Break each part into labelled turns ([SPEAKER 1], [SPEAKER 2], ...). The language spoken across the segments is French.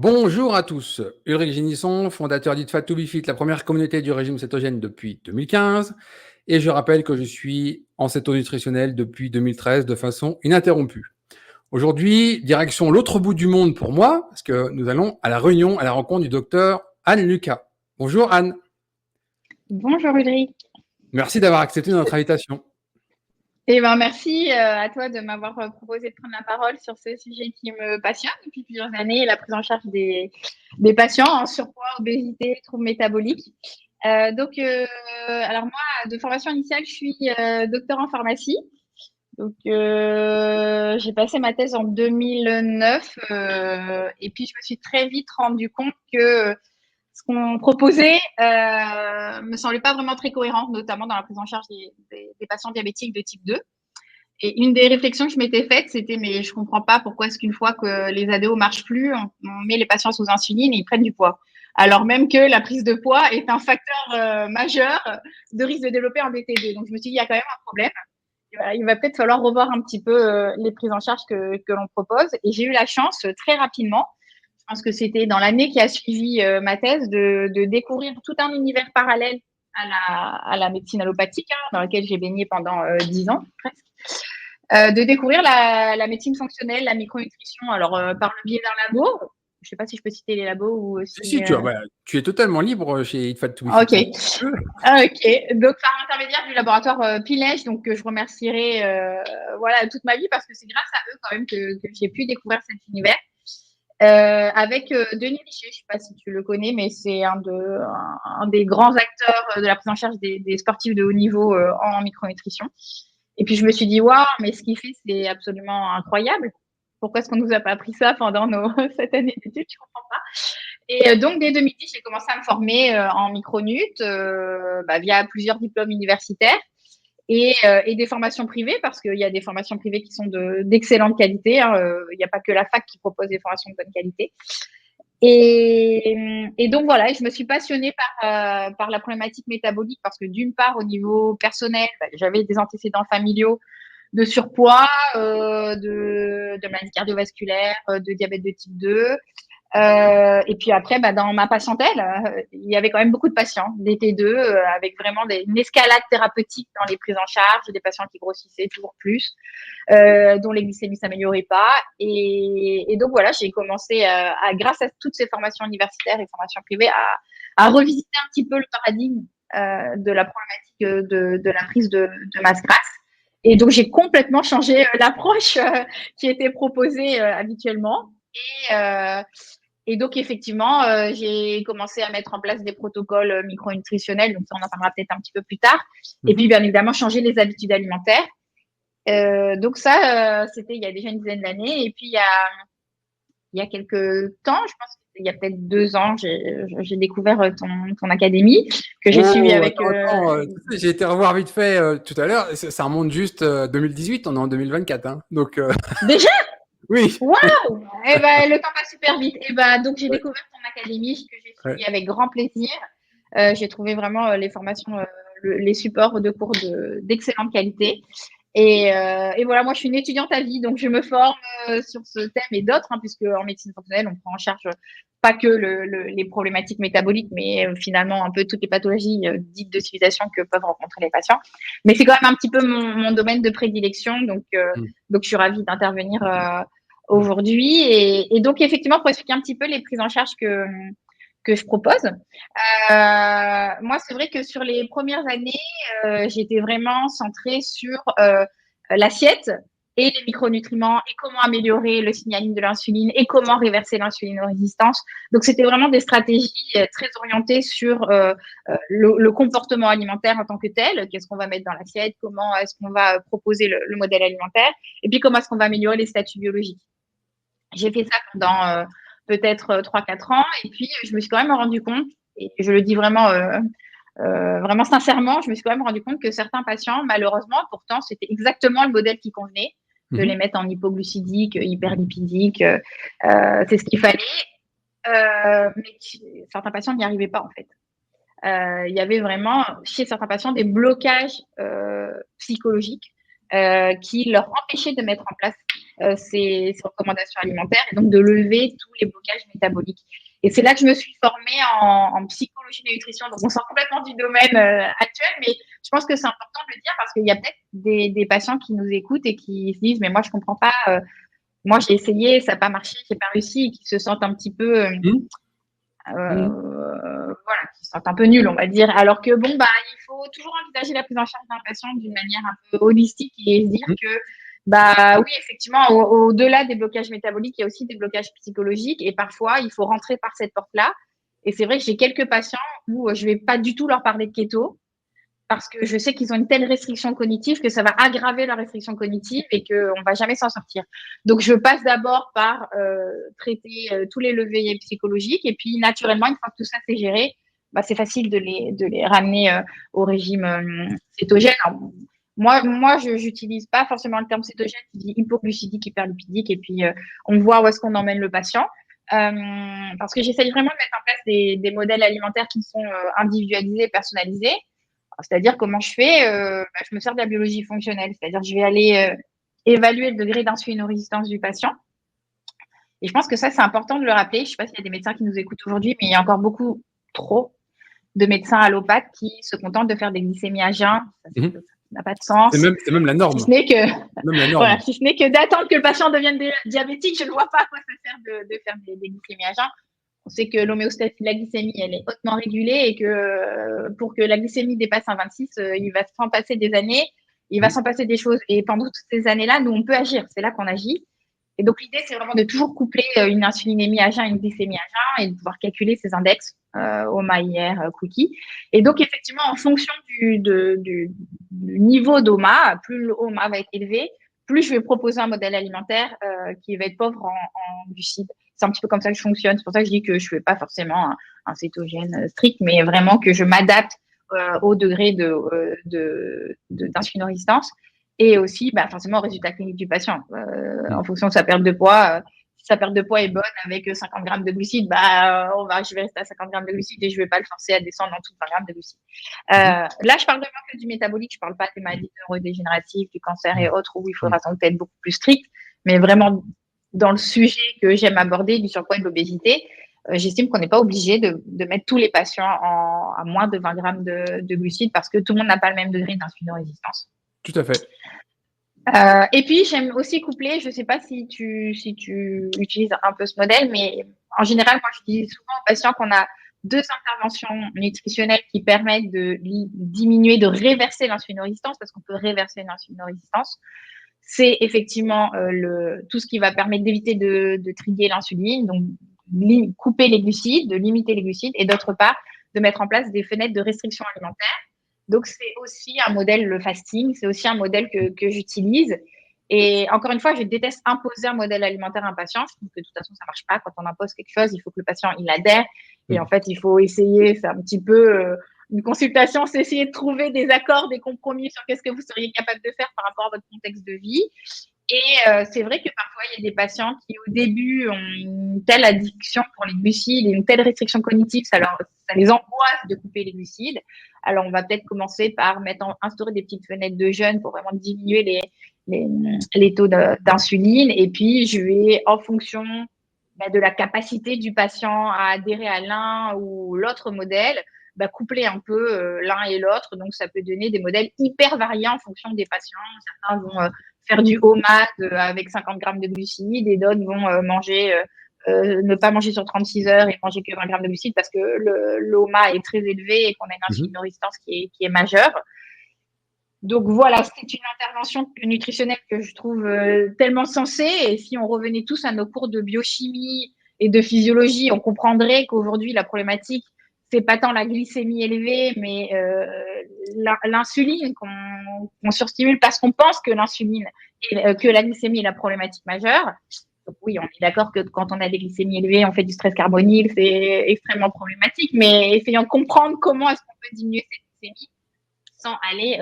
[SPEAKER 1] Bonjour à tous, Ulrich Génisson, fondateur d'It to Be Fit, la première communauté du régime cétogène depuis 2015. Et je rappelle que je suis en céto-nutritionnel depuis 2013 de façon ininterrompue. Aujourd'hui, direction l'autre bout du monde pour moi, parce que nous allons à la réunion, à la rencontre du docteur Anne Lucas. Bonjour Anne.
[SPEAKER 2] Bonjour Ulrich.
[SPEAKER 1] Merci d'avoir accepté notre invitation.
[SPEAKER 2] Merci à toi de m'avoir proposé de prendre la parole sur ce sujet qui me passionne depuis plusieurs années, la prise en charge des patients en surpoids, obésité, troubles métaboliques. Alors moi, de formation initiale, je suis docteur en pharmacie. Donc, j'ai passé ma thèse en 2009 et puis je me suis très vite rendu compte que ce qu'on proposait me semblait pas vraiment très cohérent, notamment dans la prise en charge des patients diabétiques de type 2. Et une des réflexions que je m'étais faite, c'était mais je comprends pas pourquoi est-ce qu'une fois que les ADO marchent plus, on met les patients sous insuline et ils prennent du poids. Alors même que la prise de poids est un facteur majeur de risque de développer un BTD. Donc je me suis dit, il y a quand même un problème. Il va peut-être falloir revoir un petit peu les prises en charge que l'on propose. Et j'ai eu la chance très rapidement, je pense que c'était dans l'année qui a suivi ma thèse, de découvrir tout un univers parallèle à la médecine allopathique, dans lequel j'ai baigné pendant 10 ans presque. De découvrir la médecine fonctionnelle, la micronutrition, alors par le biais d'un labo. Je ne sais pas si je peux citer les labos ou aussi.
[SPEAKER 1] Si, tu es totalement libre chez It to Be
[SPEAKER 2] Ok.
[SPEAKER 1] Fit.
[SPEAKER 2] Ok. Donc, par l'intermédiaire du laboratoire Pilège, donc que je remercierai toute ma vie parce que c'est grâce à eux quand même que j'ai pu découvrir cet univers. Avec Denis Richer, je ne sais pas si tu le connais, mais c'est un des grands acteurs de la prise en charge des sportifs de haut niveau en micronutrition. Et puis je me suis dit, waouh, mais ce qu'il fait, c'est absolument incroyable. Pourquoi est-ce qu'on ne nous a pas appris ça pendant cette année d'études? Je ne comprends pas. Et donc, dès 2010, j'ai commencé à me former en micronut via plusieurs diplômes universitaires et des formations privées, parce qu'il y a des formations privées qui sont d'excellente qualité. Il n'y a pas que la fac qui propose des formations de bonne qualité. Et donc voilà, je me suis passionnée par la problématique métabolique parce que d'une part, au niveau personnel, j'avais des antécédents familiaux de surpoids, de maladies cardiovasculaires, de diabète de type 2. Et puis après, dans ma patientèle, il y avait quand même beaucoup de patients, des T2, avec vraiment une escalade thérapeutique dans les prises en charge, des patients qui grossissaient toujours plus, dont les glycémies s'amélioraient pas. Et donc voilà, j'ai commencé, grâce à toutes ces formations universitaires et formations privées, à revisiter un petit peu le paradigme de la problématique de la prise de masse grasse. Et donc j'ai complètement changé l'approche qui était proposée habituellement. Et donc, effectivement, j'ai commencé à mettre en place des protocoles micronutritionnels, donc ça, on en parlera peut-être un petit peu plus tard. Et puis, bien évidemment, changer les habitudes alimentaires. Donc ça, c'était il y a déjà une dizaine d'années. Et puis, il y a quelques temps, je pense qu'il y a peut-être 2 ans, j'ai découvert ton académie que j'ai suivi avec…
[SPEAKER 1] J'ai été revoir vite fait tout à l'heure. Ça remonte juste 2018, on est en 2024. Hein, donc,
[SPEAKER 2] Déjà?
[SPEAKER 1] oui.
[SPEAKER 2] Waouh! Le temps passe super vite. Donc, j'ai découvert ton académie que j'ai suivi avec grand plaisir. J'ai trouvé vraiment les formations, les supports de cours d'excellente qualité. Et voilà, moi, je suis une étudiante à vie, donc je me forme sur ce thème et d'autres, puisque en médecine fonctionnelle, on prend en charge pas que les problématiques métaboliques, mais finalement un peu toutes les pathologies dites de civilisation que peuvent rencontrer les patients. Mais c'est quand même un petit peu mon domaine de prédilection, donc je suis ravie d'intervenir aujourd'hui. Et donc, effectivement, pour expliquer un petit peu les prises en charge que je propose. Moi, c'est vrai que sur les premières années, j'étais vraiment centrée sur l'assiette et les micronutriments et comment améliorer le signaling de l'insuline et comment réverser l'insulinorésistance. Donc, c'était vraiment des stratégies très orientées sur le comportement alimentaire en tant que tel. Qu'est-ce qu'on va mettre dans l'assiette? Comment est-ce qu'on va proposer le modèle alimentaire? Et puis, comment est-ce qu'on va améliorer les statuts biologiques? J'ai fait ça pendant peut-être 3-4 ans. Et puis, je me suis quand même rendu compte, et je le dis vraiment, vraiment sincèrement, je me suis quand même rendu compte que certains patients, malheureusement, pourtant, c'était exactement le modèle qui convenait, de les mettre en hypoglucidique, hyperlipidique, c'est ce qu'il fallait. Mais certains patients n'y arrivaient pas, en fait. Il y avait vraiment, chez certains patients, des blocages psychologiques qui leur empêchaient de mettre en place ces recommandations alimentaires et donc de lever tous les blocages métabolique. Et c'est là que je me suis formée en psychologie de nutrition. Donc, on sort complètement du domaine actuel, mais je pense que c'est important de le dire parce qu'il y a peut-être des patients qui nous écoutent et qui se disent, mais moi, je comprends pas. Moi, j'ai essayé, ça n'a pas marché, j'ai pas réussi, et qui se sentent un petit peu, voilà, qui se sentent un peu nuls, on va dire. Alors que bon, bah, il faut toujours envisager la prise en charge d'un patient d'une manière un peu holistique et se dire que, bah, oui, effectivement, au-delà des blocages métaboliques, il y a aussi des blocages psychologiques et parfois, il faut rentrer par cette porte-là. Et c'est vrai que j'ai quelques patients où je vais pas du tout leur parler de keto parce que je sais qu'ils ont une telle restriction cognitive que ça va aggraver leur restriction cognitive et qu'on ne va jamais s'en sortir. Donc, je passe d'abord par traiter tous les leviers psychologiques et puis, naturellement, une fois que tout ça c'est géré, bah, c'est facile de les ramener au régime cétogène. Alors, moi, je n'utilise pas forcément le terme cétogène, je dis hypoglucidique, hyperlipidique et puis on voit où est-ce qu'on emmène le patient. Parce que j'essaye vraiment de mettre en place des modèles alimentaires qui sont individualisés, personnalisés. C'est-à-dire comment je fais, je me sers de la biologie fonctionnelle, c'est-à-dire je vais aller évaluer le degré d'insulinorésistance du patient. Et je pense que ça, c'est important de le rappeler. Je ne sais pas s'il y a des médecins qui nous écoutent aujourd'hui, mais il y a encore beaucoup trop de médecins allopathes qui se contentent de faire des glycémies à jeun. Ça n'a pas de sens.
[SPEAKER 1] C'est même la norme.
[SPEAKER 2] Si ce n'est que, voilà, si ce n'est que d'attendre que le patient devienne diabétique, je ne vois pas à quoi ça sert de faire des glycémies à jeun. On sait que l'homéostasie de la glycémie, elle est hautement régulée et que pour que la glycémie dépasse un 26, il va s'en passer des années, il va s'en passer des choses. Et pendant toutes ces années-là, nous, on peut agir. C'est là qu'on agit. Et donc, l'idée, c'est vraiment de toujours coupler une insulinémie à jeun et une glycémie à jeun et de pouvoir calculer ces index, OMA, IR, cookie. Et donc, effectivement, en fonction du niveau d'OMA, plus le OMA va être élevé, plus je vais proposer un modèle alimentaire qui va être pauvre en glucides. C'est un petit peu comme ça que je fonctionne. C'est pour ça que je dis que je ne fais pas forcément un cétogène strict, mais vraiment que je m'adapte au degré d'insulinorésistance et aussi forcément au résultat clinique du patient. En fonction de sa perte de poids, si sa perte de poids est bonne avec 50 grammes de glucides, je vais rester à 50 grammes de glucides et je ne vais pas le forcer à descendre en dessous de 20 grammes de glucides. Là, je parle vraiment que du métabolique, je ne parle pas des maladies neurodégénératives, du cancer et autres où il faudra sans doute être beaucoup plus strict, mais vraiment dans le sujet que j'aime aborder, du surpoids et de l'obésité, j'estime qu'on n'est pas obligé de mettre tous les patients à moins de 20 grammes de glucides parce que tout le monde n'a pas le même degré d'insulinorésistance.
[SPEAKER 1] Tout à fait.
[SPEAKER 2] Et puis, j'aime aussi coupler, je ne sais pas si tu utilises un peu ce modèle, mais en général, moi, je dis souvent aux patients qu'on a 2 interventions nutritionnelles qui permettent de diminuer, de réverser l'insulinorésistance, parce qu'on peut réverser l'insulinorésistance. C'est effectivement tout ce qui va permettre d'éviter de triguer l'insuline, donc couper les glucides, de limiter les glucides, et d'autre part, de mettre en place des fenêtres de restriction alimentaire. Donc, c'est aussi un modèle, le fasting, c'est aussi un modèle que j'utilise. Et encore une fois, je déteste imposer un modèle alimentaire à un patient. Je trouve que de toute façon, ça ne marche pas. Quand on impose quelque chose, il faut que le patient il adhère. Et en fait, il faut essayer, c'est un petit peu une consultation, c'est essayer de trouver des accords, des compromis sur qu'est-ce que vous seriez capable de faire par rapport à votre contexte de vie. Et c'est vrai que parfois, il y a des patients qui, au début, ont une telle addiction pour les glucides et une telle restriction cognitive, ça les angoisse de couper les glucides. Alors, on va peut-être commencer par instaurer des petites fenêtres de jeûne pour vraiment diminuer les taux d'insuline. Et puis, je vais, en fonction de la capacité du patient à adhérer à l'un ou l'autre modèle, coupler un peu l'un et l'autre. Donc, ça peut donner des modèles hyper variés en fonction des patients. Certains vont faire du OMAD avec 50 grammes de glucides et d'autres vont ne pas manger sur 36 heures et manger que 20 grammes de glucides parce que l'OMA est très élevé et qu'on a une insulinorésistance qui est majeure. Donc voilà, c'est une intervention nutritionnelle que je trouve tellement sensée. Et si on revenait tous à nos cours de biochimie et de physiologie, on comprendrait qu'aujourd'hui, la problématique, c'est pas tant la glycémie élevée, mais l'insuline qu'on surstimule parce qu'on pense que l'insuline que la glycémie est la problématique majeure. Donc oui, on est d'accord que quand on a des glycémies élevées, on fait du stress carbonyle, c'est extrêmement problématique, mais essayons de comprendre comment est-ce qu'on peut diminuer cette glycémie sans aller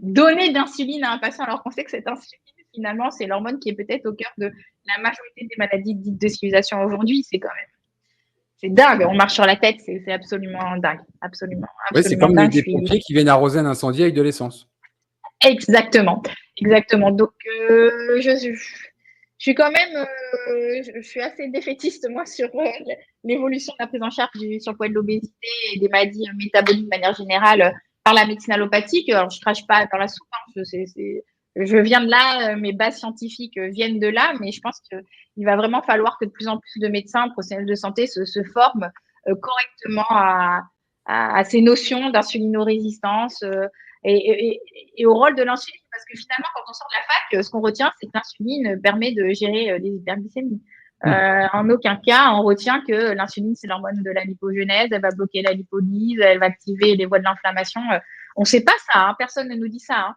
[SPEAKER 2] donner d'insuline à un patient alors qu'on sait que cette insuline, finalement, c'est l'hormone qui est peut-être au cœur de la majorité des maladies dites de civilisation aujourd'hui. C'est dingue, on marche sur la tête, c'est absolument dingue. Absolument
[SPEAKER 1] oui, c'est comme des pompiers qui viennent arroser un incendie avec de l'essence.
[SPEAKER 2] Exactement. Donc, Je suis quand même, je suis assez défaitiste, moi, sur l'évolution de la prise en charge du surpoids et de l'obésité et des maladies métaboliques de manière générale par la médecine allopathique. Alors, je crache pas dans la soupe, hein, je viens de là, mes bases scientifiques viennent de là, mais je pense qu'il va vraiment falloir que de plus en plus de médecins, professionnels de santé se forment correctement à ces notions d'insulinorésistance et au rôle de l'insuline. Parce que finalement, quand on sort de la fac, ce qu'on retient, c'est que l'insuline permet de gérer les hyperglycémies. En aucun cas, on retient que l'insuline, c'est l'hormone de la lipogenèse, elle va bloquer la lipolyse, elle va activer les voies de l'inflammation. On ne sait pas ça, hein, personne ne nous dit ça. Hein.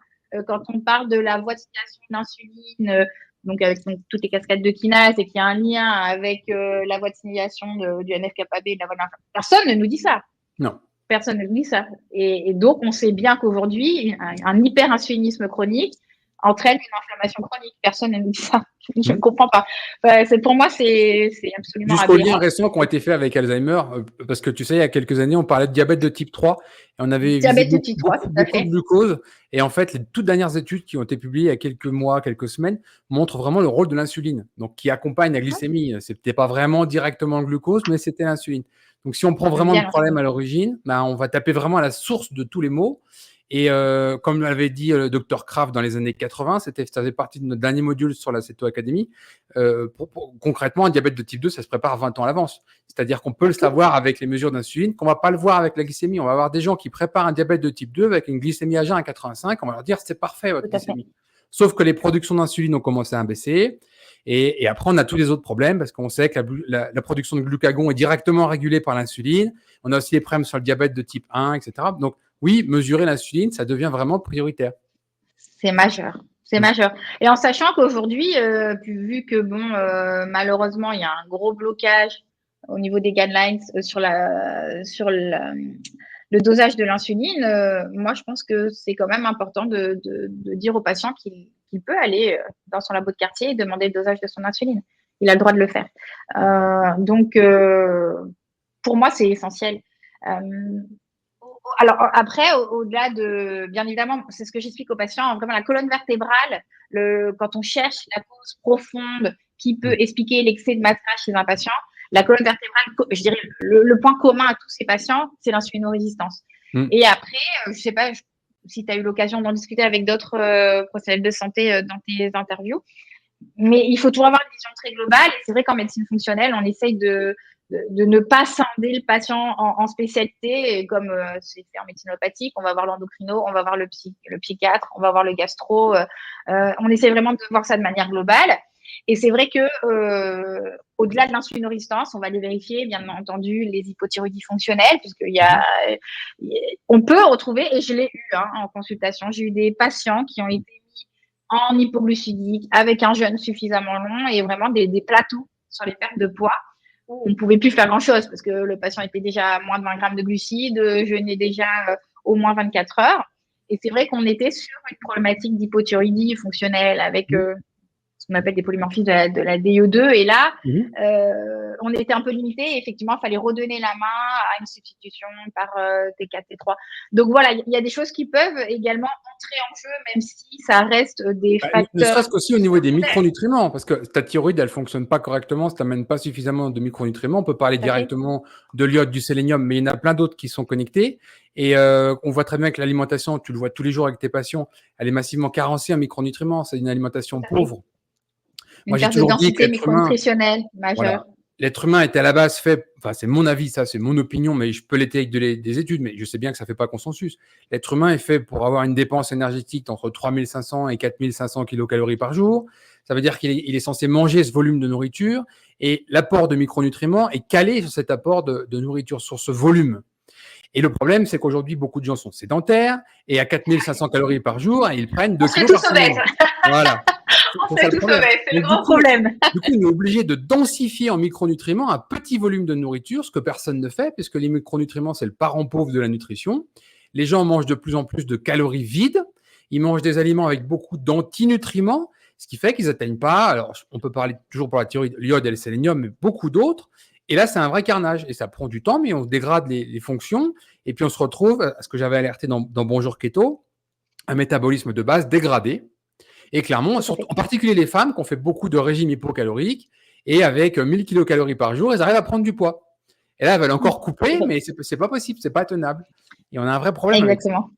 [SPEAKER 2] Quand on parle de la voie de stimulation de l'insuline, donc avec toutes les cascades de kinase et qu'il y a un lien avec la voie de stimulation du NF-κB et de la voie de l'inflammation, personne ne nous dit ça.
[SPEAKER 1] Non.
[SPEAKER 2] Personne ne dit ça. Et donc, on sait bien qu'aujourd'hui, un hyperinsulinisme chronique entraîne une inflammation chronique. Personne ne nous dit ça. Je ne comprends pas. Pour moi, c'est absolument
[SPEAKER 1] jusqu'aux
[SPEAKER 2] aberrant.
[SPEAKER 1] liens récents qui ont été faits avec Alzheimer, parce que tu sais, il y a quelques années, on parlait de diabète de type 3 et on avait visé beaucoup de glucose. Et en fait, les toutes dernières études qui ont été publiées il y a quelques mois, quelques semaines, montrent vraiment le rôle de l'insuline, donc qui accompagne la glycémie. C'était pas vraiment directement le glucose, mais c'était l'insuline. Donc, si on prend vraiment le problème à l'origine, on va taper vraiment à la source de tous les maux. Et comme l'avait dit le docteur Kraft dans les années 80, ça faisait partie de notre dernier module sur la Céto Academy. Concrètement, un diabète de type 2, ça se prépare 20 ans à l'avance. C'est-à-dire qu'on peut le savoir avec les mesures d'insuline, qu'on ne va pas le voir avec la glycémie. On va avoir des gens qui préparent un diabète de type 2 avec une glycémie à jeun à 85. On va leur dire c'est parfait votre glycémie. Sauf que les productions d'insuline ont commencé à baisser. Et après, on a tous les autres problèmes parce qu'on sait que la production de glucagon est directement régulée par l'insuline. On a aussi les problèmes sur le diabète de type 1, etc. Donc, oui, mesurer l'insuline, ça devient vraiment prioritaire.
[SPEAKER 2] C'est majeur. C'est majeur. Et en sachant qu'aujourd'hui, vu que malheureusement, il y a un gros blocage au niveau des guidelines sur le dosage de l'insuline, moi, je pense que c'est quand même important de dire au patient qu'il peut aller dans son labo de quartier et demander le dosage de son insuline. Il a le droit de le faire. Donc, pour moi, c'est essentiel. Alors après, au-delà de, bien évidemment, c'est ce que j'explique aux patients, vraiment la colonne vertébrale, quand on cherche la cause profonde qui peut expliquer l'excès de massage chez un patient, la colonne vertébrale, je dirais, le point commun à tous ces patients, c'est l'insulinorésistance. Et après, je ne sais pas si tu as eu l'occasion d'en discuter avec d'autres professionnels de santé dans tes interviews, mais il faut toujours avoir une vision très globale. Et c'est vrai qu'en médecine fonctionnelle, on essaye de ne pas scinder le patient en spécialité, et comme c'est fait en médecine allopathique, on va voir l'endocrino, on va voir le psychiatre, on va voir le gastro. On essaie vraiment de voir ça de manière globale. Et c'est vrai que au-delà de l'insulinorésistance, on va aller vérifier, bien entendu, les hypothyroïdies fonctionnelles, on peut retrouver, et je l'ai eu en consultation, j'ai eu des patients qui ont été mis en hypoglycémique avec un jeûne suffisamment long et vraiment des plateaux sur les pertes de poids où on ne pouvait plus faire grand-chose parce que le patient était déjà à moins de 20 grammes de glucides, jeûnait déjà au moins 24 heures. Et c'est vrai qu'on était sur une problématique d'hypothyroïdie fonctionnelle avec ce qu'on appelle des polymorphismes de la DIO2. Et là, on était un peu limité. Effectivement, il fallait redonner la main à une substitution par T4, T3. Donc voilà, il y a des choses qui peuvent également entrer en jeu, même si ça reste des facteurs.
[SPEAKER 1] Ne serait-ce qu'aussi au niveau des micronutriments, parce que ta thyroïde, elle ne fonctionne pas correctement, si tu n'amènes pas suffisamment de micronutriments. On peut parler directement de l'iode, du sélénium, mais il y en a plein d'autres qui sont connectés. Et on voit très bien que l'alimentation, tu le vois tous les jours avec tes patients, elle est massivement carencée en micronutriments. C'est une alimentation pauvre.
[SPEAKER 2] Moi, j'ai toujours dit que l'être humain, voilà,
[SPEAKER 1] l'être humain est à la base fait, enfin c'est mon avis, ça c'est mon opinion, mais je peux l'étayer avec des études, mais je sais bien que ça ne fait pas consensus. L'être humain est fait pour avoir une dépense énergétique entre 3500 et 4500 kilocalories par jour. Ça veut dire qu'il est censé manger ce volume de nourriture et l'apport de micronutriments est calé sur cet apport de nourriture, sur ce volume. Et le problème, c'est qu'aujourd'hui, beaucoup de gens sont sédentaires et à 4500 calories par jour, ils prennent 2 kilos par semaine. Voilà.
[SPEAKER 2] C'est le grand problème.
[SPEAKER 1] Du coup, on est obligé de densifier en micronutriments un petit volume de nourriture, ce que personne ne fait, puisque les micronutriments, c'est le parent pauvre de la nutrition. Les gens mangent de plus en plus de calories vides. Ils mangent des aliments avec beaucoup d'antinutriments, ce qui fait qu'ils n'atteignent pas, alors on peut parler toujours pour la thyroïde, l'iode et le sélénium, mais beaucoup d'autres. Et là, c'est un vrai carnage. Et ça prend du temps, mais on dégrade les fonctions. Et puis, on se retrouve à ce que j'avais alerté dans Bonjour Keto, un métabolisme de base dégradé. Et clairement, en particulier les femmes qui ont fait beaucoup de régimes hypocaloriques et avec 1000 kilocalories par jour, elles arrivent à prendre du poids. Et là, elles veulent encore couper, mais c'est pas possible, c'est pas tenable. Et on a un vrai problème avec ça.
[SPEAKER 2] Exactement.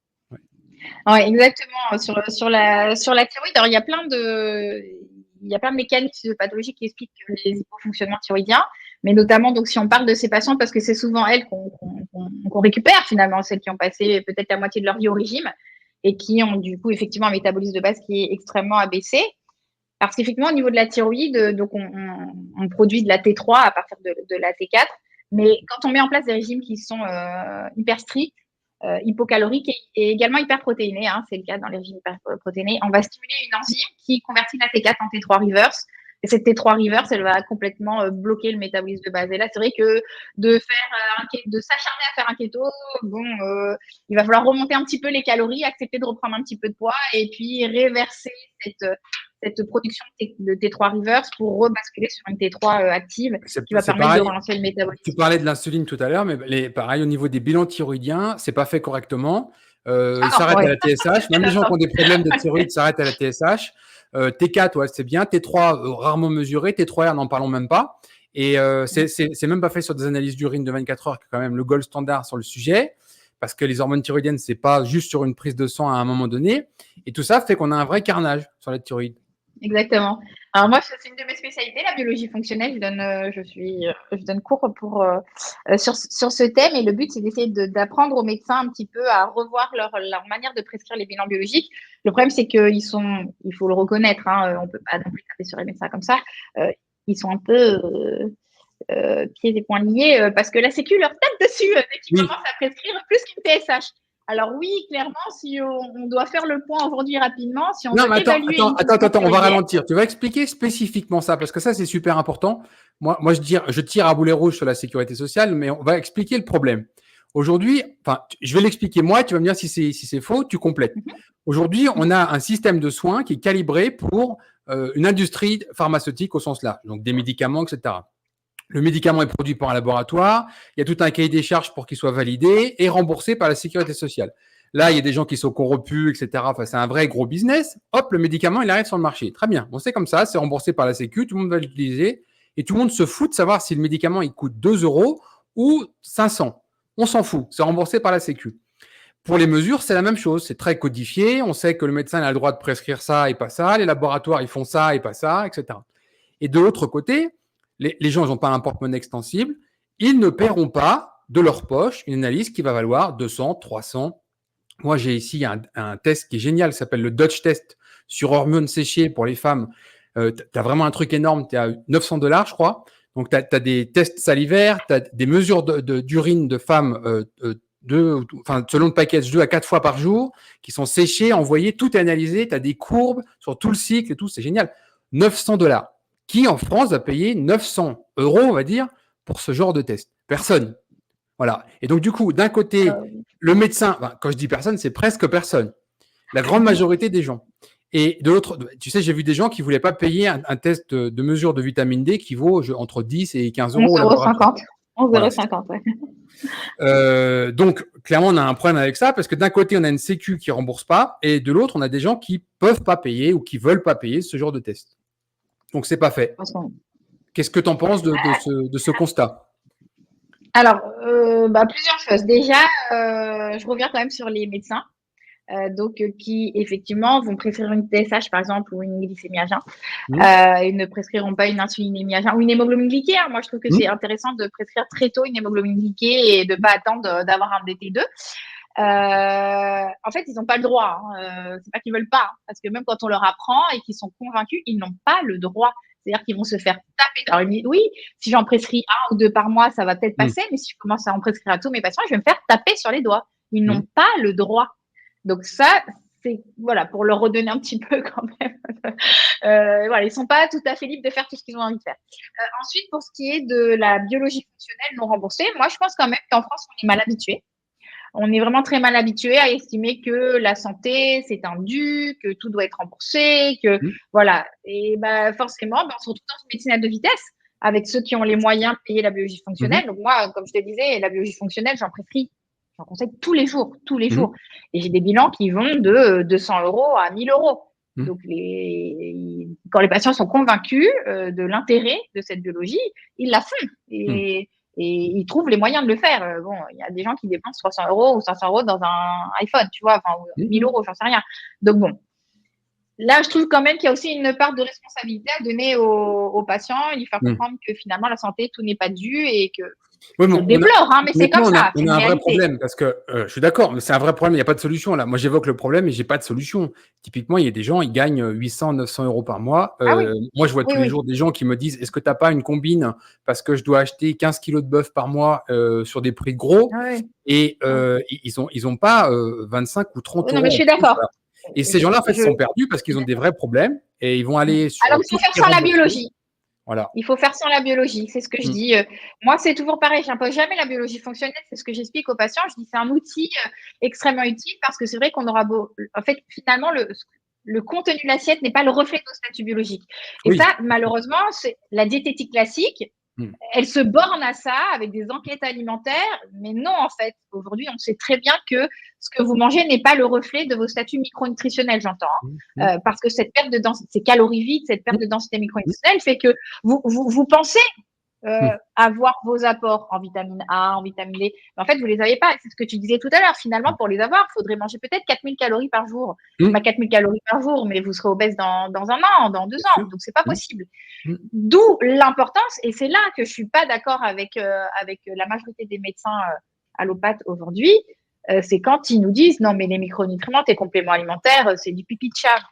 [SPEAKER 2] Ouais, exactement. Sur la thyroïde, alors il y a plein de mécanismes pathologiques qui expliquent les hypofonctionnements thyroïdiens, mais notamment donc si on parle de ces patientes, parce que c'est souvent elles qu'on récupère finalement, celles qui ont passé peut-être la moitié de leur vie au régime et qui ont du coup effectivement un métabolisme de base qui est extrêmement abaissé. Parce qu'effectivement, au niveau de la thyroïde, donc on produit de la T3 à partir de la T4, mais quand on met en place des régimes qui sont hyper stricts, hypocaloriques et également hyperprotéinés, hein, c'est le cas dans les régimes hyperprotéinés, on va stimuler une enzyme qui convertit la T4 en T3 reverse. Et cette T3 reverse, elle va complètement bloquer le métabolisme de base. Et là, c'est vrai que de s'acharner à faire un keto, bon, il va falloir remonter un petit peu les calories, accepter de reprendre un petit peu de poids et puis réverser cette production de T3 reverse pour rebasculer sur une T3 active qui va permettre de relancer le métabolisme.
[SPEAKER 1] Tu parlais de l'insuline tout à l'heure, mais pareil, au niveau des bilans thyroïdiens, c'est pas fait correctement. Ils s'arrêtent à la TSH. Même les gens qui ont des problèmes de thyroïde s'arrêtent à la TSH. T4, ouais, c'est bien. T3, rarement mesuré. T3R, n'en parlons même pas. Et c'est même pas fait sur des analyses d'urine de 24 heures, qui est quand même le gold standard sur le sujet. Parce que les hormones thyroïdiennes, c'est pas juste sur une prise de sang à un moment donné. Et tout ça fait qu'on a un vrai carnage sur la thyroïde.
[SPEAKER 2] Exactement. Alors moi, c'est une de mes spécialités, la biologie fonctionnelle. Je donne cours sur ce thème et le but, c'est d'essayer d'apprendre aux médecins un petit peu à revoir leur manière de prescrire les bilans biologiques. Le problème, c'est qu'il faut le reconnaître, hein, on peut pas non plus taper sur les médecins comme ça. Ils sont un peu pieds et poings liés parce que la Sécu leur tape dessus dès qu'ils commencent à prescrire plus qu'une TSH. Alors oui, clairement, si on doit faire le point aujourd'hui rapidement, si on
[SPEAKER 1] non,
[SPEAKER 2] veut
[SPEAKER 1] mais
[SPEAKER 2] évaluer…
[SPEAKER 1] Attends, on va ralentir. Tu vas expliquer spécifiquement ça, parce que ça, c'est super important. Moi je tire à boulet rouge sur la sécurité sociale, mais on va expliquer le problème. Aujourd'hui, je vais l'expliquer moi, tu vas me dire si c'est faux, tu complètes. Aujourd'hui, on a un système de soins qui est calibré pour une industrie pharmaceutique au sens large, donc des médicaments, etc. Le médicament est produit par un laboratoire, il y a tout un cahier des charges pour qu'il soit validé et remboursé par la sécurité sociale. Là, il y a des gens qui sont corrompus, etc. Enfin, c'est un vrai gros business. Hop, le médicament, il arrive sur le marché. Très bien. Bon, c'est comme ça, c'est remboursé par la Sécu, tout le monde va l'utiliser et tout le monde se fout de savoir si le médicament, il coûte 2 € ou 500. On s'en fout, c'est remboursé par la Sécu. Pour les mesures, c'est la même chose. C'est très codifié. On sait que le médecin a le droit de prescrire ça et pas ça. Les laboratoires, ils font ça et pas ça, etc. Et de l'autre côté, les gens, ils n'ont pas un porte-monnaie extensible. Ils ne paieront pas de leur poche une analyse qui va valoir 200, 300. Moi, j'ai ici un test qui est génial, qui s'appelle le Dutch Test sur hormones séchées pour les femmes. Tu as vraiment un truc énorme, tu as 900 $, je crois. Donc, tu as des tests salivaires, tu as des mesures d'urine de femmes selon le package 2 à 4 fois par jour, qui sont séchées, envoyées, tout est analysé, tu as des courbes sur tout le cycle et tout, c'est génial. 900 $. Qui, en France, va payer 900 €, on va dire, pour ce genre de test? Personne. Voilà. Et donc, du coup, d'un côté, le médecin, quand je dis personne, c'est presque personne. La grande majorité des gens. Et de l'autre, tu sais, j'ai vu des gens qui ne voulaient pas payer un test de mesure de vitamine D qui vaut entre 10 et 15 € au laboratoire.
[SPEAKER 2] 11,50 €,
[SPEAKER 1] ouais. Donc, clairement, on a un problème avec ça parce que d'un côté, on a une sécu qui ne rembourse pas et de l'autre, on a des gens qui ne peuvent pas payer ou qui ne veulent pas payer ce genre de test. Donc, ce n'est pas fait. Qu'est-ce que tu en penses de ce constat?
[SPEAKER 2] Alors, plusieurs choses. Déjà, je reviens quand même sur les médecins. Qui effectivement vont prescrire une TSH par exemple ou une glycémie à jeun. Ils ne prescriront pas une insulinémie à jeun ou une hémoglobine glyquée. Moi, je trouve que c'est intéressant de prescrire très tôt une hémoglobine glyquée et de ne pas attendre d'avoir un DT2. En fait, ils n'ont pas le droit. C'est pas qu'ils veulent pas, parce que même quand on leur apprend et qu'ils sont convaincus, ils n'ont pas le droit. C'est-à-dire qu'ils vont se faire taper. Alors, ils me disent, oui, si j'en prescris 1 ou 2 par mois, ça va peut-être passer, mais si je commence à en prescrire à tous mes patients, je vais me faire taper sur les doigts. Ils n'ont pas le droit. Donc ça, c'est voilà, pour leur redonner un petit peu quand même. Voilà, ils sont pas tout à fait libres de faire tout ce qu'ils ont envie de faire. Ensuite, pour ce qui est de la biologie fonctionnelle non remboursée, moi, je pense quand même qu'en France, on est mal habitué. On est vraiment très mal habitué à estimer que la santé, c'est un dû, que tout doit être remboursé, que voilà. Et forcément, on se retrouve dans une médecine à deux vitesses avec ceux qui ont les moyens de payer la biologie fonctionnelle. Donc moi, comme je te disais, la biologie fonctionnelle, j'en conseille tous les jours. Et j'ai des bilans qui vont de 200 € à 1000 €. Donc, quand les patients sont convaincus de l'intérêt de cette biologie, ils la font et ils trouvent les moyens de le faire. Bon, il y a des gens qui dépensent 300 € ou 500 € dans un iPhone, tu vois, enfin, 1000 €, j'en sais rien. Donc, bon. Là, je trouve quand même qu'il y a aussi une part de responsabilité à donner aux patients et lui faire comprendre que finalement, la santé, tout n'est pas dû et que je le déplore, mais c'est comme ça.
[SPEAKER 1] On a un vrai problème parce que je suis d'accord, mais c'est un vrai problème. Il n'y a pas de solution là. Moi, j'évoque le problème et j'ai pas de solution. Typiquement, il y a des gens, ils gagnent 800, 900 € par mois. Moi, je vois tous les jours des gens qui me disent est-ce que tu n'as pas une combine parce que je dois acheter 15 kilos de bœuf par mois sur des prix gros et ils ont pas 25 ou 30
[SPEAKER 2] Non,
[SPEAKER 1] €.
[SPEAKER 2] mais je suis d'accord.
[SPEAKER 1] Et ces gens-là, en fait, sont perdus parce qu'ils ont des vrais problèmes et ils vont aller sur.
[SPEAKER 2] Alors, il faut faire sans la biologie.
[SPEAKER 1] Voilà.
[SPEAKER 2] Il faut faire sans la biologie, c'est ce que je dis. Moi, c'est toujours pareil, je n'impose jamais la biologie fonctionnelle, c'est ce que j'explique aux patients. Je dis c'est un outil extrêmement utile parce que c'est vrai qu'on aura beau. En fait, finalement, le contenu de l'assiette n'est pas le reflet de nos statuts biologiques. Et ça, malheureusement, c'est la diététique classique. Elle se borne à ça avec des enquêtes alimentaires, mais non, en fait, aujourd'hui, on sait très bien que ce que vous mangez n'est pas le reflet de vos statuts micronutritionnels, j'entends, parce que cette perte de densité, ces calories vides, cette perte de densité micronutritionnelle fait que vous pensez avoir vos apports en vitamine A, en vitamine D, mais en fait, vous les avez pas. C'est ce que tu disais tout à l'heure. Finalement, pour les avoir, il faudrait manger peut-être 4000 calories par jour. 4000 calories par jour, mais vous serez obèse dans un an, dans 2 ans. Donc, c'est pas possible. D'où l'importance, et c'est là que je suis pas d'accord avec la majorité des médecins allopathes aujourd'hui, c'est quand ils nous disent non, mais les micronutriments, tes compléments alimentaires, c'est du pipi de chat.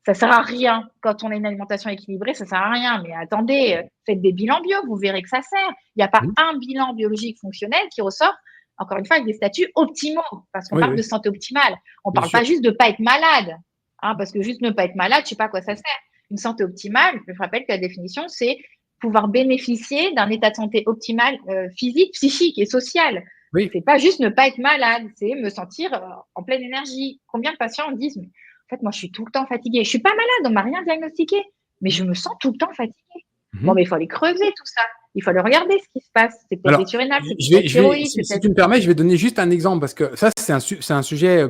[SPEAKER 2] Ça sert à rien. Quand on a une alimentation équilibrée, ça sert à rien. Mais attendez, faites des bilans bio, vous verrez que ça sert. Il n'y a pas un bilan biologique fonctionnel qui ressort, encore une fois, avec des statuts optimaux, parce qu'on parle de santé optimale. On ne parle pas juste de ne pas être malade, parce que juste ne pas être malade, je ne sais pas à quoi ça sert. Une santé optimale, je rappelle que la définition, c'est pouvoir bénéficier d'un état de santé optimal physique, psychique et social. C'est pas juste ne pas être malade, c'est me sentir en pleine énergie. Combien de patients disent en fait, moi, je suis tout le temps fatiguée. Je ne suis pas malade, on ne m'a rien diagnostiqué, mais je me sens tout le temps fatiguée. Bon, mais il faut aller creuser tout ça. Il faut aller regarder ce qui se passe. C'est peut-être des surrénales, c'est peut-être thyroïde.
[SPEAKER 1] Si tu me permets, je vais donner juste un exemple parce que ça, c'est un sujet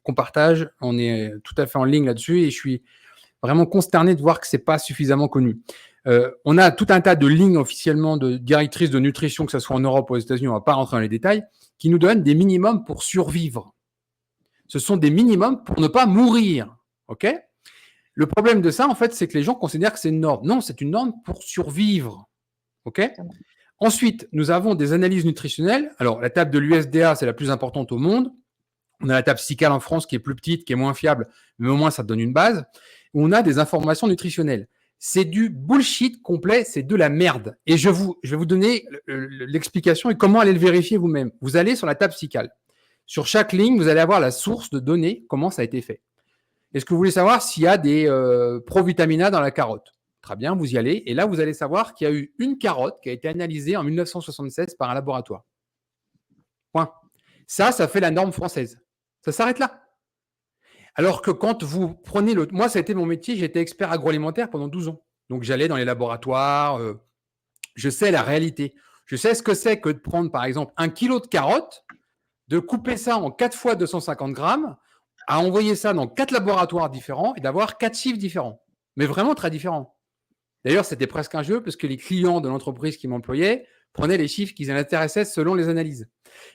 [SPEAKER 1] qu'on partage. On est tout à fait en ligne là-dessus et je suis vraiment consterné de voir que ce n'est pas suffisamment connu. On a tout un tas de lignes officiellement de directrices de nutrition, que ce soit en Europe ou aux États-Unis, on ne va pas rentrer dans les détails, qui nous donnent des minimums pour survivre. Ce sont des minimums pour ne pas mourir. OK ? Le problème de ça, en fait, c'est que les gens considèrent que c'est une norme. Non, c'est une norme pour survivre. OK ? Ensuite, nous avons des analyses nutritionnelles. Alors, la table de l'USDA, c'est la plus importante au monde. On a la table SICAL en France qui est plus petite, qui est moins fiable, mais au moins, ça te donne une base. On a des informations nutritionnelles. C'est du bullshit complet, c'est de la merde. Et je vais vous donner l'explication et comment aller le vérifier vous-même. Vous allez sur la table SICAL. Sur chaque ligne, vous allez avoir la source de données, comment ça a été fait. Est-ce que vous voulez savoir s'il y a des provitamines A dans la carotte? Très bien, vous y allez. Et là, vous allez savoir qu'il y a eu une carotte qui a été analysée en 1976 par un laboratoire. Point. Ça fait la norme française. Ça s'arrête là. Alors que quand vous prenez le... Moi, ça a été mon métier, j'étais expert agroalimentaire pendant 12 ans. Donc, j'allais dans les laboratoires, je sais la réalité. Je sais ce que c'est que de prendre, par exemple, 1 kilo de carottes, de couper ça en 4 fois 250 grammes, à envoyer ça dans 4 laboratoires différents et d'avoir 4 chiffres différents. Mais vraiment très différents. D'ailleurs, c'était presque un jeu parce que les clients de l'entreprise qui m'employaient prenaient les chiffres qui les intéressaient selon les analyses.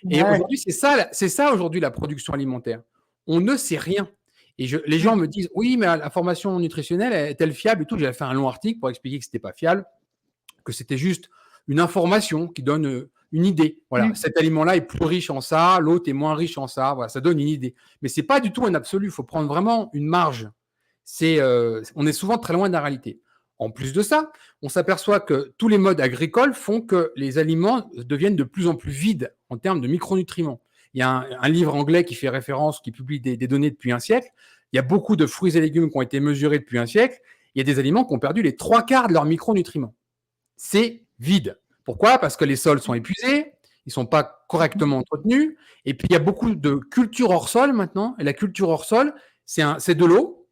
[SPEAKER 1] Et aujourd'hui, c'est ça aujourd'hui la production alimentaire. On ne sait rien. Et les gens me disent, oui, mais la formation nutritionnelle est-elle fiable et tout. J'avais fait un long article pour expliquer que ce n'était pas fiable, que c'était juste une information qui donne une idée. Voilà, cet aliment-là est plus riche en ça, l'autre est moins riche en ça. Voilà, ça donne une idée. Mais ce n'est pas du tout un absolu. Il faut prendre vraiment une marge. On est souvent très loin de la réalité. En plus de ça, on s'aperçoit que tous les modes agricoles font que les aliments deviennent de plus en plus vides en termes de micronutriments. Il y a un livre anglais qui fait référence, qui publie des données depuis un siècle. Il y a beaucoup de fruits et légumes qui ont été mesurés depuis un siècle. Il y a des aliments qui ont perdu les 3/4 de leurs micronutriments. C'est vide. Pourquoi ? Parce que les sols sont épuisés, ils ne sont pas correctement entretenus. Et puis, il y a beaucoup de culture hors sol maintenant. Et la culture hors sol, c'est de l'eau.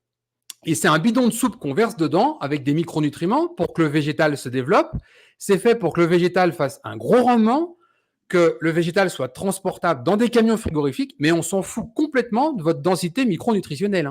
[SPEAKER 1] Et c'est un bidon de soupe qu'on verse dedans avec des micronutriments pour que le végétal se développe. C'est fait pour que le végétal fasse un gros rendement, que le végétal soit transportable dans des camions frigorifiques, mais on s'en fout complètement de votre densité micronutritionnelle.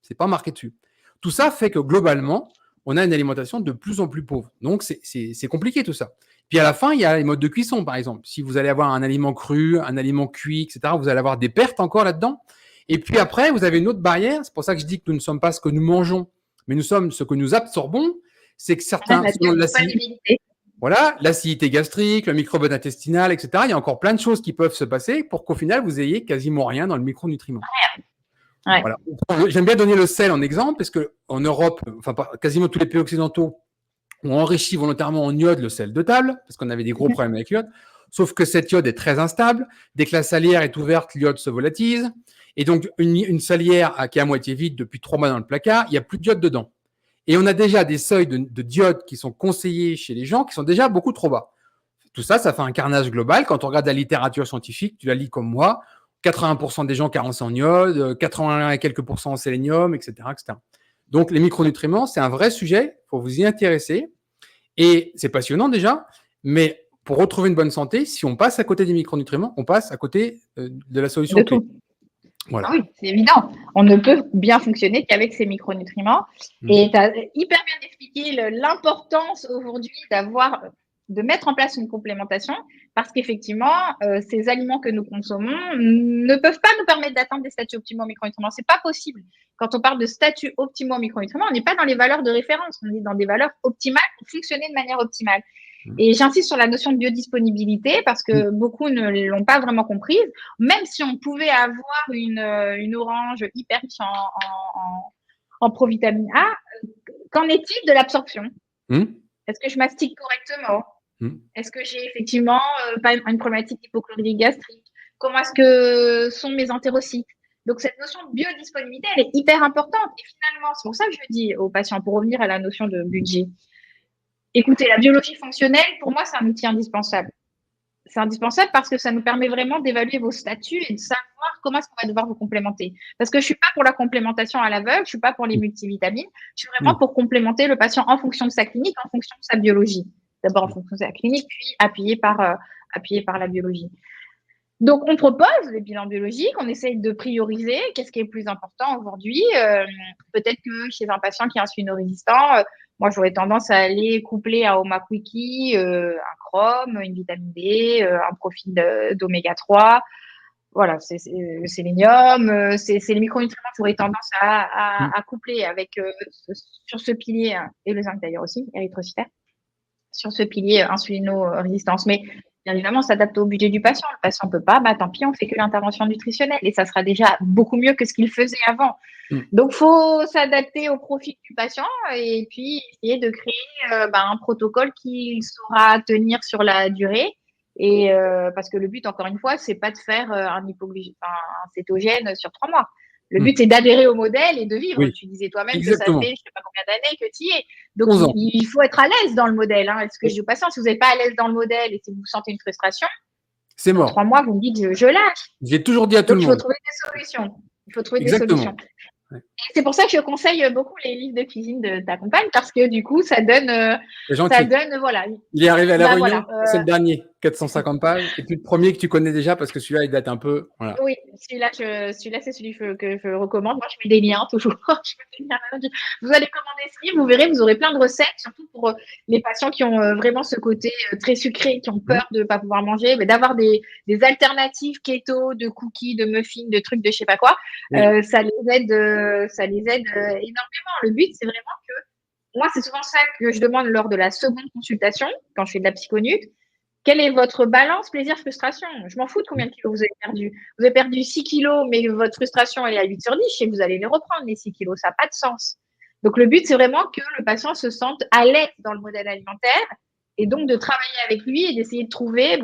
[SPEAKER 1] Ce n'est pas marqué dessus. Tout ça fait que globalement, on a une alimentation de plus en plus pauvre. Donc, c'est compliqué tout ça. Puis à la fin, il y a les modes de cuisson, par exemple. Si vous allez avoir un aliment cru, un aliment cuit, etc., vous allez avoir des pertes encore là-dedans. Et puis après, vous avez une autre barrière. C'est pour ça que je dis que nous ne sommes pas ce que nous mangeons, mais nous sommes ce que nous absorbons. C'est que certains, selon l'acidité gastrique, le microbiote intestinal, etc., il y a encore plein de choses qui peuvent se passer pour qu'au final, vous ayez quasiment rien dans le micronutriment.
[SPEAKER 2] Ouais.
[SPEAKER 1] Voilà. J'aime bien donner le sel en exemple, parce qu'en Europe, enfin quasiment tous les pays occidentaux ont enrichi volontairement en iode le sel de table, parce qu'on avait des gros problèmes avec l'iode. Sauf que cette iode est très instable. Dès que la salière est ouverte, l'iode se volatilise. Et donc, une salière qui est à moitié vide depuis 3 mois dans le placard, il n'y a plus d'iode dedans. Et on a déjà des seuils de d'iode qui sont conseillés chez les gens qui sont déjà beaucoup trop bas. Tout ça, ça fait un carnage global. Quand on regarde la littérature scientifique, tu la lis comme moi, 80% des gens carencent en iode, 81 et quelques pourcents en sélénium, etc., etc. Donc, les micronutriments, c'est un vrai sujet. Il faut vous y intéresser. Et c'est passionnant déjà, mais pour retrouver une bonne santé, si on passe à côté des micronutriments, on passe à côté de la solution clé.
[SPEAKER 2] Voilà. Oui, c'est évident. On ne peut bien fonctionner qu'avec ces micronutriments. Et tu as hyper bien expliqué l'importance aujourd'hui de mettre en place une complémentation parce qu'effectivement, ces aliments que nous consommons ne peuvent pas nous permettre d'atteindre des statuts optimaux en micronutriments. C'est pas possible. Quand on parle de statuts optimaux en micronutriments, on n'est pas dans les valeurs de référence, on est dans des valeurs optimales pour fonctionner de manière optimale. Et j'insiste sur la notion de biodisponibilité parce que beaucoup ne l'ont pas vraiment comprise. Même si on pouvait avoir une orange hyper riche en provitamine A, qu'en est-il de l'absorption? Est-ce que je mastique correctement? Est-ce que j'ai effectivement pas une problématique d'hypochondrie gastrique? Comment est-ce que sont mes entérocytes? Donc, cette notion de biodisponibilité, elle est hyper importante. Et finalement, c'est pour ça que je dis aux patients, pour revenir à la notion de budget, écoutez, la biologie fonctionnelle, pour moi, c'est un outil indispensable. C'est indispensable parce que ça nous permet vraiment d'évaluer vos statuts et de savoir comment est-ce qu'on va devoir vous complémenter. Parce que je suis pas pour la complémentation à l'aveugle, je suis pas pour les multivitamines, je suis vraiment pour complémenter le patient en fonction de sa clinique, en fonction de sa biologie. D'abord en fonction de sa clinique, puis appuyé par la biologie. Donc, on propose les bilans biologiques, on essaye de prioriser qu'est-ce qui est le plus important aujourd'hui. Peut-être que chez un patient qui est insulino-résistant, moi, j'aurais tendance à aller coupler un Oma Quickie, un chrome, une vitamine D, un profil d'oméga 3. Voilà, c'est le sélénium, c'est les micronutriments que j'aurais tendance à coupler avec sur ce pilier, et le zinc d'ailleurs aussi, érythrocytaire, sur ce pilier insulino-résistance. Mais bien évidemment, on s'adapte au budget du patient. Le patient ne peut pas, tant pis, on fait que l'intervention nutritionnelle. Et ça sera déjà beaucoup mieux que ce qu'il faisait avant. Donc, il faut s'adapter au profil du patient et puis essayer de créer un protocole qu'il saura tenir sur la durée. Et parce que le but, encore une fois, c'est pas de faire un cétogène sur 3 mois. Le but, c'est d'adhérer au modèle et de vivre. Oui. Tu disais toi-même que ça fait je ne sais pas combien d'années que tu y es. Donc, il faut être à l'aise dans le modèle. Est-ce que je passe si vous n'êtes pas à l'aise dans le modèle et si vous sentez une frustration,
[SPEAKER 1] c'est mort.
[SPEAKER 2] 3 mois, vous me dites je lâche.
[SPEAKER 1] J'ai toujours dit à tout le monde.
[SPEAKER 2] Il faut trouver des solutions. Il faut trouver des solutions. Ouais. Et c'est pour ça que je conseille beaucoup les livres de cuisine de ta compagne parce que du coup, ça donne, voilà.
[SPEAKER 1] Il est arrivé à la réunion, c'est le dernier, 450 pages. Et puis le premier que tu connais déjà parce que celui-là, il date un peu. Voilà.
[SPEAKER 2] Oui, celui-là, c'est celui que je recommande. Moi, je mets des liens toujours. Vous allez commander ce livre, vous verrez, vous aurez plein de recettes, surtout pour les patients qui ont vraiment ce côté très sucré, qui ont peur de ne pas pouvoir manger, mais d'avoir des alternatives keto, de cookies, de muffins, de trucs de je sais pas quoi. Ça les aide énormément. Le but, c'est vraiment que, moi, c'est souvent ça que je demande lors de la seconde consultation, quand je fais de la psychonut. Quelle est votre balance plaisir-frustration? Je m'en fous de combien de kilos vous avez perdu. Vous avez perdu 6 kilos, mais votre frustration elle est à 8 sur 10, et vous allez les reprendre, les 6 kilos. Ça n'a pas de sens. Donc, le but, c'est vraiment que le patient se sente à l'aise dans le modèle alimentaire et donc de travailler avec lui et d'essayer de trouver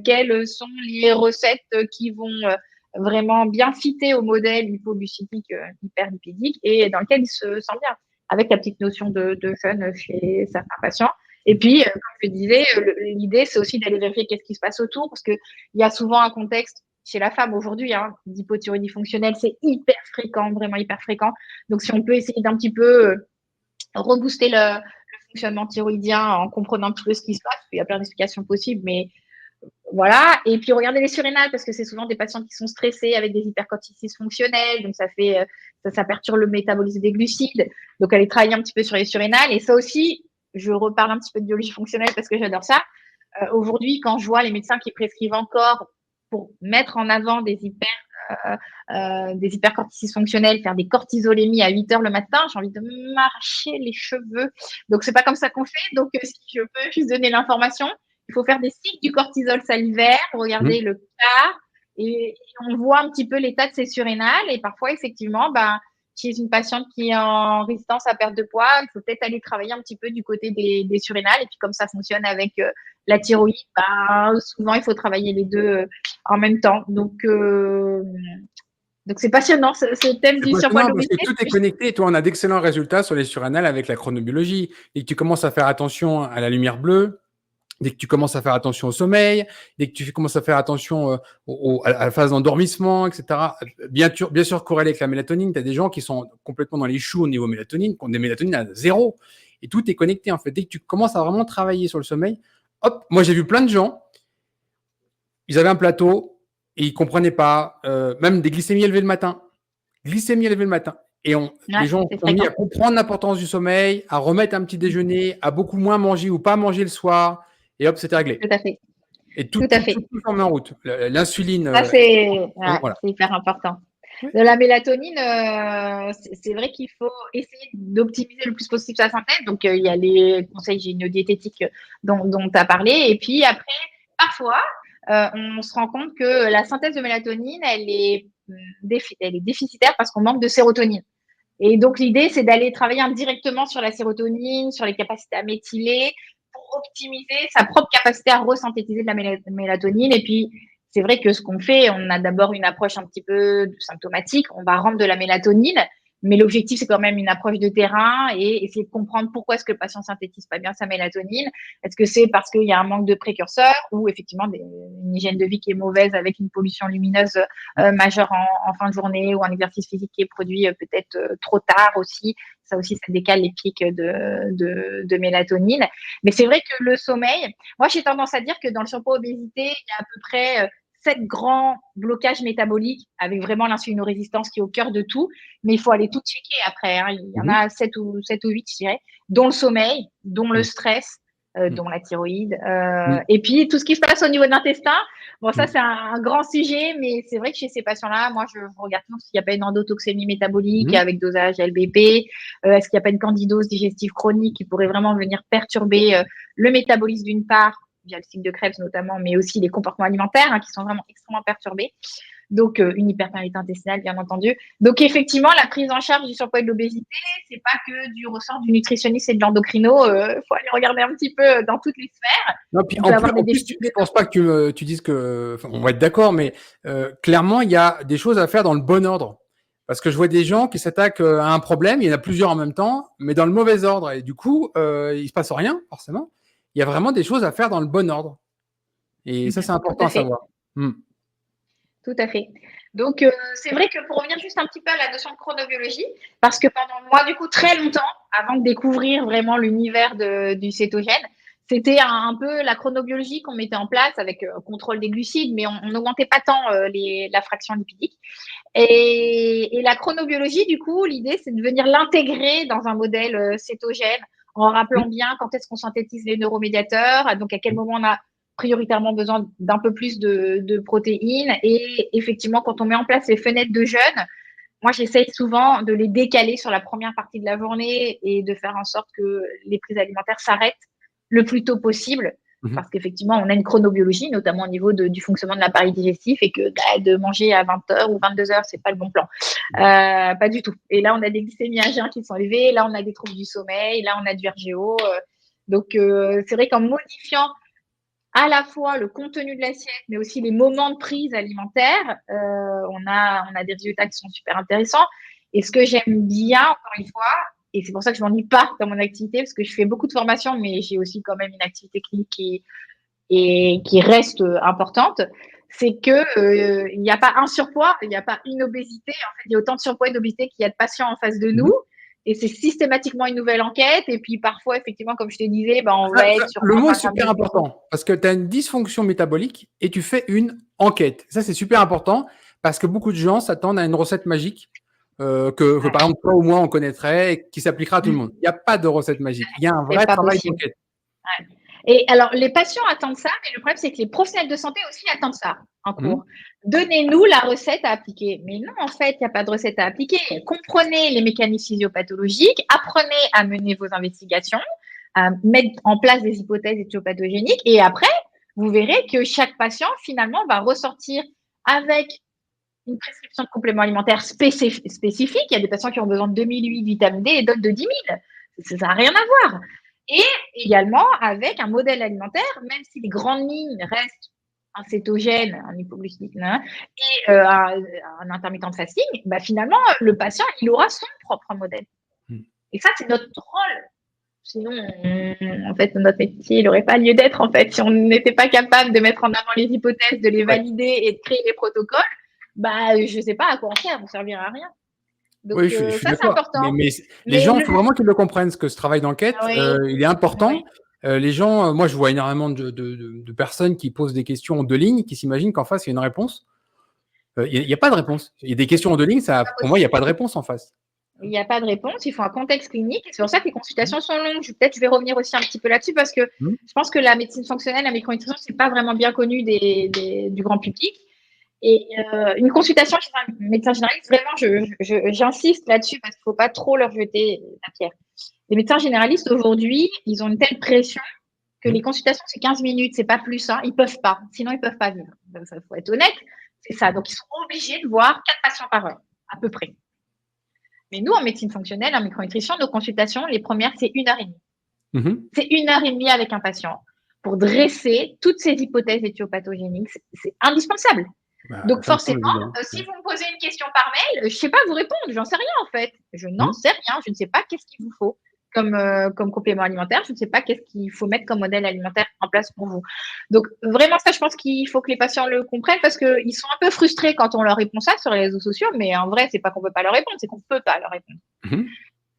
[SPEAKER 2] quelles sont les recettes qui vont vraiment bien fitter au modèle hypoglycémique, hyperlipidique et dans lequel il se sent bien, avec la petite notion de jeûne chez certains patients. Et puis, comme je disais, l'idée, c'est aussi d'aller vérifier qu'est-ce qui se passe autour, parce qu'il y a souvent un contexte chez la femme aujourd'hui, d'hypothyroïdie fonctionnelle, c'est hyper fréquent, vraiment hyper fréquent. Donc, si on peut essayer d'un petit peu rebooster le fonctionnement thyroïdien en comprenant un petit peu ce qui se passe, il y a plein d'explications possibles, mais voilà. Et puis, regarder les surrénales parce que c'est souvent des patients qui sont stressés avec des hypercorticismes fonctionnels. Donc, ça perturbe le métabolisme des glucides. Donc, aller travailler un petit peu sur les surrénales. Et ça aussi, je reparle un petit peu de biologie fonctionnelle parce que j'adore ça. Aujourd'hui, quand je vois les médecins qui prescrivent encore pour mettre en avant des hypercorticismes fonctionnels, faire des cortisolémies à 8 heures le matin, j'ai envie de m'arracher les cheveux. Donc, c'est pas comme ça qu'on fait. Donc, si je peux juste donner l'information, il faut faire des cycles du cortisol salivaire, regarder le cas, et on voit un petit peu l'état de ses surrénales. Et parfois, effectivement, chez une patiente qui est en résistance à perte de poids, il faut peut-être aller travailler un petit peu du côté des surrénales. Et puis, comme ça fonctionne avec la thyroïde, souvent, il faut travailler les deux en même temps. Donc, c'est passionnant, ce thème du surpoids de
[SPEAKER 1] Parce que
[SPEAKER 2] l'obésité.
[SPEAKER 1] tout est connecté. Toi, on a d'excellents résultats sur les surrénales avec la chronobiologie. Et que tu commences à faire attention à la lumière bleue, dès que tu commences à faire attention au sommeil, dès que tu commences à faire attention à la phase d'endormissement, etc. Bien sûr, corrélé avec la mélatonine, tu as des gens qui sont complètement dans les choux au niveau mélatonine, qui ont des mélatonines à 0. Et tout est connecté, en fait. Dès que tu commences à vraiment travailler sur le sommeil, hop, moi, j'ai vu plein de gens, ils avaient un plateau et ils ne comprenaient pas, même des glycémies élevées le matin. Glycémie élevée le matin. Et les gens ont mis à comprendre l'importance du sommeil, à remettre un petit déjeuner, à beaucoup moins manger ou pas manger le soir. Et hop, c'était réglé.
[SPEAKER 2] Tout à fait.
[SPEAKER 1] Et tout s'en met en route. L'insuline.
[SPEAKER 2] Ça, c'est
[SPEAKER 1] voilà.
[SPEAKER 2] hyper important.
[SPEAKER 1] Oui.
[SPEAKER 2] De la mélatonine, c'est vrai qu'il faut essayer d'optimiser le plus possible sa synthèse. Donc, il y a les conseils gynédiététiques dont tu as parlé. Et puis après, parfois, on se rend compte que la synthèse de mélatonine, elle est déficitaire parce qu'on manque de sérotonine. Et donc, l'idée, c'est d'aller travailler indirectement sur la sérotonine, sur les capacités à méthyler, pour optimiser sa propre capacité à resynthétiser de la mélatonine. Et puis, c'est vrai que ce qu'on fait, on a d'abord une approche un petit peu symptomatique, on va rendre de la mélatonine, mais l'objectif, c'est quand même une approche de terrain et essayer de comprendre pourquoi est-ce que le patient synthétise pas bien sa mélatonine. Est-ce que c'est parce qu'il y a un manque de précurseurs ou effectivement une hygiène de vie qui est mauvaise avec une pollution lumineuse majeure en fin de journée ou un exercice physique qui est produit peut-être trop tard aussi. Ça aussi, ça décale les pics de mélatonine. Mais c'est vrai que le sommeil, moi, j'ai tendance à dire que dans le surpoids obésité, il y a à peu près 7 grands blocages métaboliques avec vraiment l'insulinorésistance qui est au cœur de tout. Mais il faut aller tout checker après. Hein. Il y en a 7 ou 8, je dirais, dont le sommeil, dont le stress, dont la thyroïde. Et puis, tout ce qui se passe au niveau de l'intestin. Bon, ça, c'est un grand sujet, mais c'est vrai que chez ces patients-là, moi, je regarde s'il n'y a pas une endotoxémie métabolique avec dosage LBP. Est-ce qu'il n'y a pas une candidose digestive chronique qui pourrait vraiment venir perturber le métabolisme d'une part, via le cycle de Krebs notamment, mais aussi les comportements alimentaires qui sont vraiment extrêmement perturbés. Donc, une hyperperméabilité intestinale, bien entendu. Donc, effectivement, la prise en charge du surpoids et de l'obésité, c'est pas que du ressort du nutritionniste et de l'endocrino. Faut aller regarder un petit peu dans toutes les sphères.
[SPEAKER 1] Non, puis en plus, je pense pas que tu dises que, on va être d'accord, mais clairement, il y a des choses à faire dans le bon ordre. Parce que je vois des gens qui s'attaquent à un problème, il y en a plusieurs en même temps, mais dans le mauvais ordre. Et du coup, il se passe rien, forcément. Il y a vraiment des choses à faire dans le bon ordre. Et ça, c'est important à savoir.
[SPEAKER 2] Tout à fait. Donc, c'est vrai que pour revenir juste un petit peu à la notion de chronobiologie, parce que pendant moi, du coup, très longtemps, avant de découvrir vraiment l'univers du cétogène, c'était un peu la chronobiologie qu'on mettait en place avec contrôle des glucides, mais on n'augmentait pas tant la fraction lipidique. Et la chronobiologie, du coup, l'idée, c'est de venir l'intégrer dans un modèle cétogène en rappelant bien quand est-ce qu'on synthétise les neuromédiateurs, donc à quel moment on a prioritairement besoin d'un peu plus de protéines. Et effectivement, quand on met en place les fenêtres de jeûne, moi, j'essaye souvent de les décaler sur la première partie de la journée et de faire en sorte que les prises alimentaires s'arrêtent le plus tôt possible. Parce qu'effectivement, on a une chronobiologie, notamment au niveau du fonctionnement de l'appareil digestif, et que de manger à 20h ou 22h, c'est pas le bon plan. Pas du tout. Et là, on a des glycémies à jeun qui sont élevées, là, on a des troubles du sommeil, là, on a du RGO. Donc, c'est vrai qu'en modifiant à la fois le contenu de l'assiette, mais aussi les moments de prise alimentaire, on a des résultats qui sont super intéressants. Et ce que j'aime bien, encore une fois, et c'est pour ça que je m'ennuie pas dans mon activité, parce que je fais beaucoup de formations, mais j'ai aussi quand même une activité clinique qui reste importante, c'est que il n'y a pas un surpoids, il n'y a pas une obésité. En fait, il y a autant de surpoids et d'obésité qu'il y a de patients en face de nous. Et c'est systématiquement une nouvelle enquête. Et puis parfois, effectivement, comme je te disais, on va être sur
[SPEAKER 1] le mot
[SPEAKER 2] 20
[SPEAKER 1] est super important parce que tu as une dysfonction métabolique et tu fais une enquête. Ça, c'est super important parce que beaucoup de gens s'attendent à une recette magique que par exemple, toi ou moi, on connaîtrait et qui s'appliquera à tout le monde. Il n'y a pas de recette magique. Il y a un vrai travail d'enquête.
[SPEAKER 2] Ouais. Et alors, les patients attendent ça, mais le problème, c'est que les professionnels de santé aussi attendent ça en cours. Donnez-nous la recette à appliquer. Mais non, en fait, il n'y a pas de recette à appliquer. Comprenez les mécanismes physiopathologiques, apprenez à mener vos investigations, à mettre en place des hypothèses éthiopathogéniques, et après, vous verrez que chaque patient, finalement, va ressortir avec une prescription de compléments alimentaires spécifique. Il y a des patients qui ont besoin de 2008 vitamine D et d'autres de 10 000. Ça n'a rien à voir. Et également avec un modèle alimentaire, même si les grandes lignes restent un cétogène, un hypoglycémique et un intermittent de fasting, finalement, le patient, il aura son propre modèle. Et ça, c'est notre rôle. Sinon, en fait, notre métier, il n'aurait pas lieu d'être, en fait. Si on n'était pas capable de mettre en avant les hypothèses, de les valider et de créer les protocoles, je ne sais pas à quoi on sert, on ne servirait à rien. Donc,
[SPEAKER 1] oui, je suis
[SPEAKER 2] ça, c'est important.
[SPEAKER 1] Mais les gens, il faut vraiment qu'ils le comprennent, ce que ce travail d'enquête, il est important. Les gens, moi, je vois énormément de personnes qui posent des questions en 2 lignes, qui s'imaginent qu'en face, il y a une réponse. Il n'y a pas de réponse. Il y a des questions en 2 lignes, pour moi, il n'y a pas de réponse en face.
[SPEAKER 2] Il n'y a pas de réponse, il faut un contexte clinique. C'est pour ça que les consultations sont longues. Peut-être je vais revenir aussi un petit peu là-dessus parce que je pense que la médecine fonctionnelle, la micronutrition, ce n'est pas vraiment bien connu du grand public. Et une consultation chez un médecin généraliste, vraiment, j'insiste là-dessus parce qu'il ne faut pas trop leur jeter la pierre. Les médecins généralistes, aujourd'hui, ils ont une telle pression que les consultations, c'est 15 minutes, c'est pas plus. Ils ne peuvent pas, sinon ils ne peuvent pas vivre. Il faut être honnête, c'est ça. Donc, ils sont obligés de voir 4 patients par heure, à peu près. Mais nous, en médecine fonctionnelle, en micronutrition, nos consultations, les premières, c'est 1h30. C'est 1h30 avec un patient pour dresser toutes ces hypothèses éthiopathogéniques. C'est indispensable. Donc, forcément, si vous me posez une question par mail, je ne sais pas vous répondre. J'en sais rien, en fait. Je n'en sais rien. Je ne sais pas qu'est-ce qu'il vous faut comme complément alimentaire. Je ne sais pas qu'est-ce qu'il faut mettre comme modèle alimentaire en place pour vous. Donc, vraiment, ça, je pense qu'il faut que les patients le comprennent parce qu'ils sont un peu frustrés quand on leur répond ça sur les réseaux sociaux. Mais en vrai, ce n'est pas qu'on ne peut pas leur répondre, c'est qu'on ne peut pas leur répondre.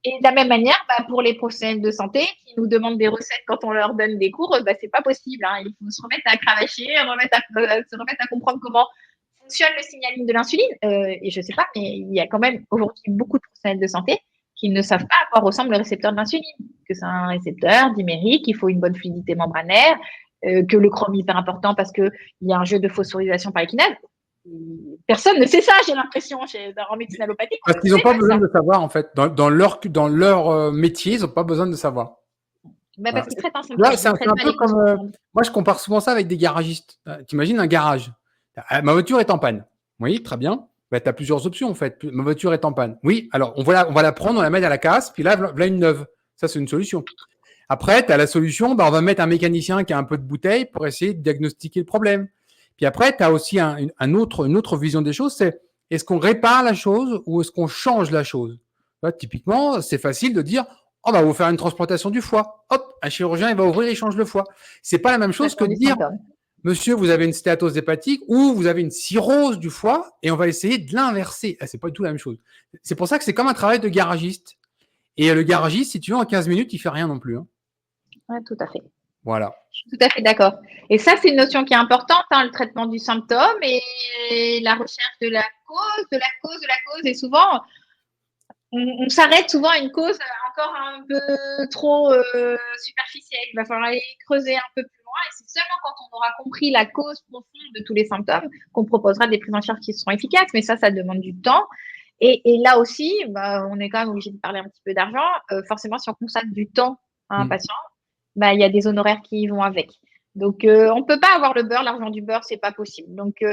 [SPEAKER 2] Et de la même manière, pour les professionnels de santé qui nous demandent des recettes quand on leur donne des cours, c'est pas possible. Il faut se remettre à cravacher, se remettre à comprendre comment fonctionne le signaling de l'insuline. Et je sais pas, mais il y a quand même aujourd'hui beaucoup de professionnels de santé qui ne savent pas à quoi ressemble le récepteur de l'insuline. Que c'est un récepteur dimérique, il faut une bonne fluidité membranaire, que le chrome est hyper important parce qu'il y a un jeu de phosphorylisation par équinase. Personne ne sait ça, j'ai l'impression, en médecine allopathique.
[SPEAKER 1] Parce qu'ils n'ont pas besoin de savoir, en fait. Dans leur métier, ils n'ont pas besoin de savoir.
[SPEAKER 2] Parce qu'ils traitent un symptôme.
[SPEAKER 1] Là, c'est un peu comme. Moi, je compare souvent ça avec des garagistes. T'imagines un garage. Ma voiture est en panne. Oui, très bien. Tu as plusieurs options, en fait. Ma voiture est en panne. Oui, alors on va la prendre, on la met à la casse, puis là, voilà une neuve. Ça, c'est une solution. Après, tu as la solution, on va mettre un mécanicien qui a un peu de bouteille pour essayer de diagnostiquer le problème. Puis après, tu as aussi une autre vision des choses, c'est est-ce qu'on répare la chose ou est-ce qu'on change la chose? Là, typiquement, c'est facile de dire on va vous faire une transplantation du foie. Hop, un chirurgien, il va ouvrir, il change le foie. C'est pas la même chose que de dire monsieur, vous avez une stéatose hépatique ou vous avez une cirrhose du foie et on va essayer de l'inverser. C'est pas du tout la même chose. C'est pour ça que c'est comme un travail de garagiste. Et le garagiste, si tu veux, en 15 minutes, il fait rien non plus.
[SPEAKER 2] Oui, tout à fait.
[SPEAKER 1] Voilà.
[SPEAKER 2] Je suis tout à fait d'accord. Et ça, c'est une notion qui est importante, le traitement du symptôme et la recherche de la cause, de la cause, de la cause. Et souvent, on s'arrête souvent à une cause encore un peu trop superficielle. Il va falloir aller creuser un peu plus loin. Et c'est seulement quand on aura compris la cause profonde de tous les symptômes qu'on proposera des prises en charge qui seront efficaces. Mais ça demande du temps. Et là aussi, on est quand même obligé de parler un petit peu d'argent. Forcément, si on consacre du temps à un patient, il y a des honoraires qui vont avec. Donc, on ne peut pas avoir le beurre, l'argent du beurre, c'est pas possible. Donc,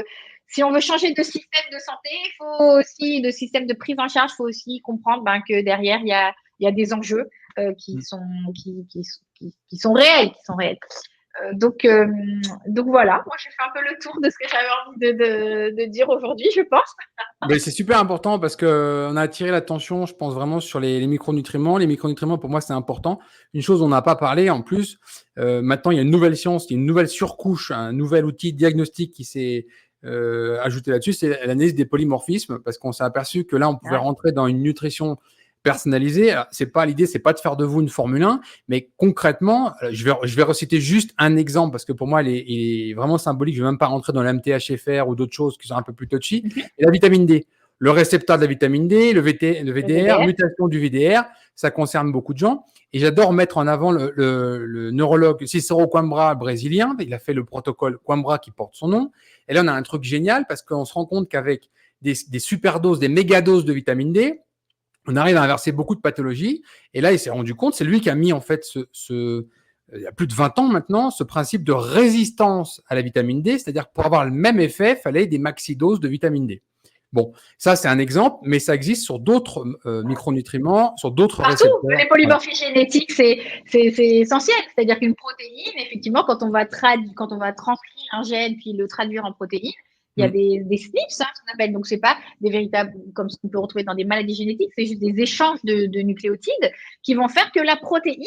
[SPEAKER 2] si on veut changer de système de santé, il faut aussi, de système de prise en charge, il faut aussi comprendre que derrière, il y a des enjeux qui sont réels, donc voilà, moi j'ai fait un peu le tour de ce que j'avais envie de dire aujourd'hui, je pense.
[SPEAKER 1] Mais c'est super important parce qu'on a attiré l'attention, je pense vraiment sur les micronutriments. Les micronutriments, pour moi, c'est important. Une chose, on n'a pas parlé, en plus, maintenant, il y a une nouvelle science, il y a une nouvelle surcouche, un nouvel outil diagnostique qui s'est ajouté là-dessus, c'est l'analyse des polymorphismes, parce qu'on s'est aperçu que là, on pouvait rentrer dans une nutrition personnalisé. L'idée, c'est pas de faire de vous une Formule 1, mais concrètement, je vais reciter juste un exemple parce que pour moi, il est vraiment symbolique. Je vais même pas rentrer dans l'MTHFR ou d'autres choses qui sont un peu plus touchy. Et la vitamine D. Le récepteur de la vitamine D, le VDR, mutation du VDR, ça concerne beaucoup de gens. Et j'adore mettre en avant le neurologue Cicero Coimbra brésilien. Il a fait le protocole Coimbra qui porte son nom. Et là, on a un truc génial parce qu'on se rend compte qu'avec des super doses, des méga doses de vitamine D, on arrive à inverser beaucoup de pathologies. Et là, il s'est rendu compte, c'est lui qui a mis en fait il y a plus de 20 ans maintenant, ce principe de résistance à la vitamine D, c'est-à-dire que pour avoir le même effet, il fallait des maxi-doses de vitamine D. Bon, ça c'est un exemple, mais ça existe sur d'autres micronutriments, sur d'autres récepteurs.
[SPEAKER 2] Les polymorphies génétiques, c'est essentiel. C'est-à-dire qu'une protéine, effectivement, quand on va transcrire un gène puis le traduire en protéine, il y a des SNPs, hein, qu'on appelle. Donc, c'est pas des véritables, comme ce qu'on peut retrouver dans des maladies génétiques, c'est juste des échanges de nucléotides qui vont faire que la protéine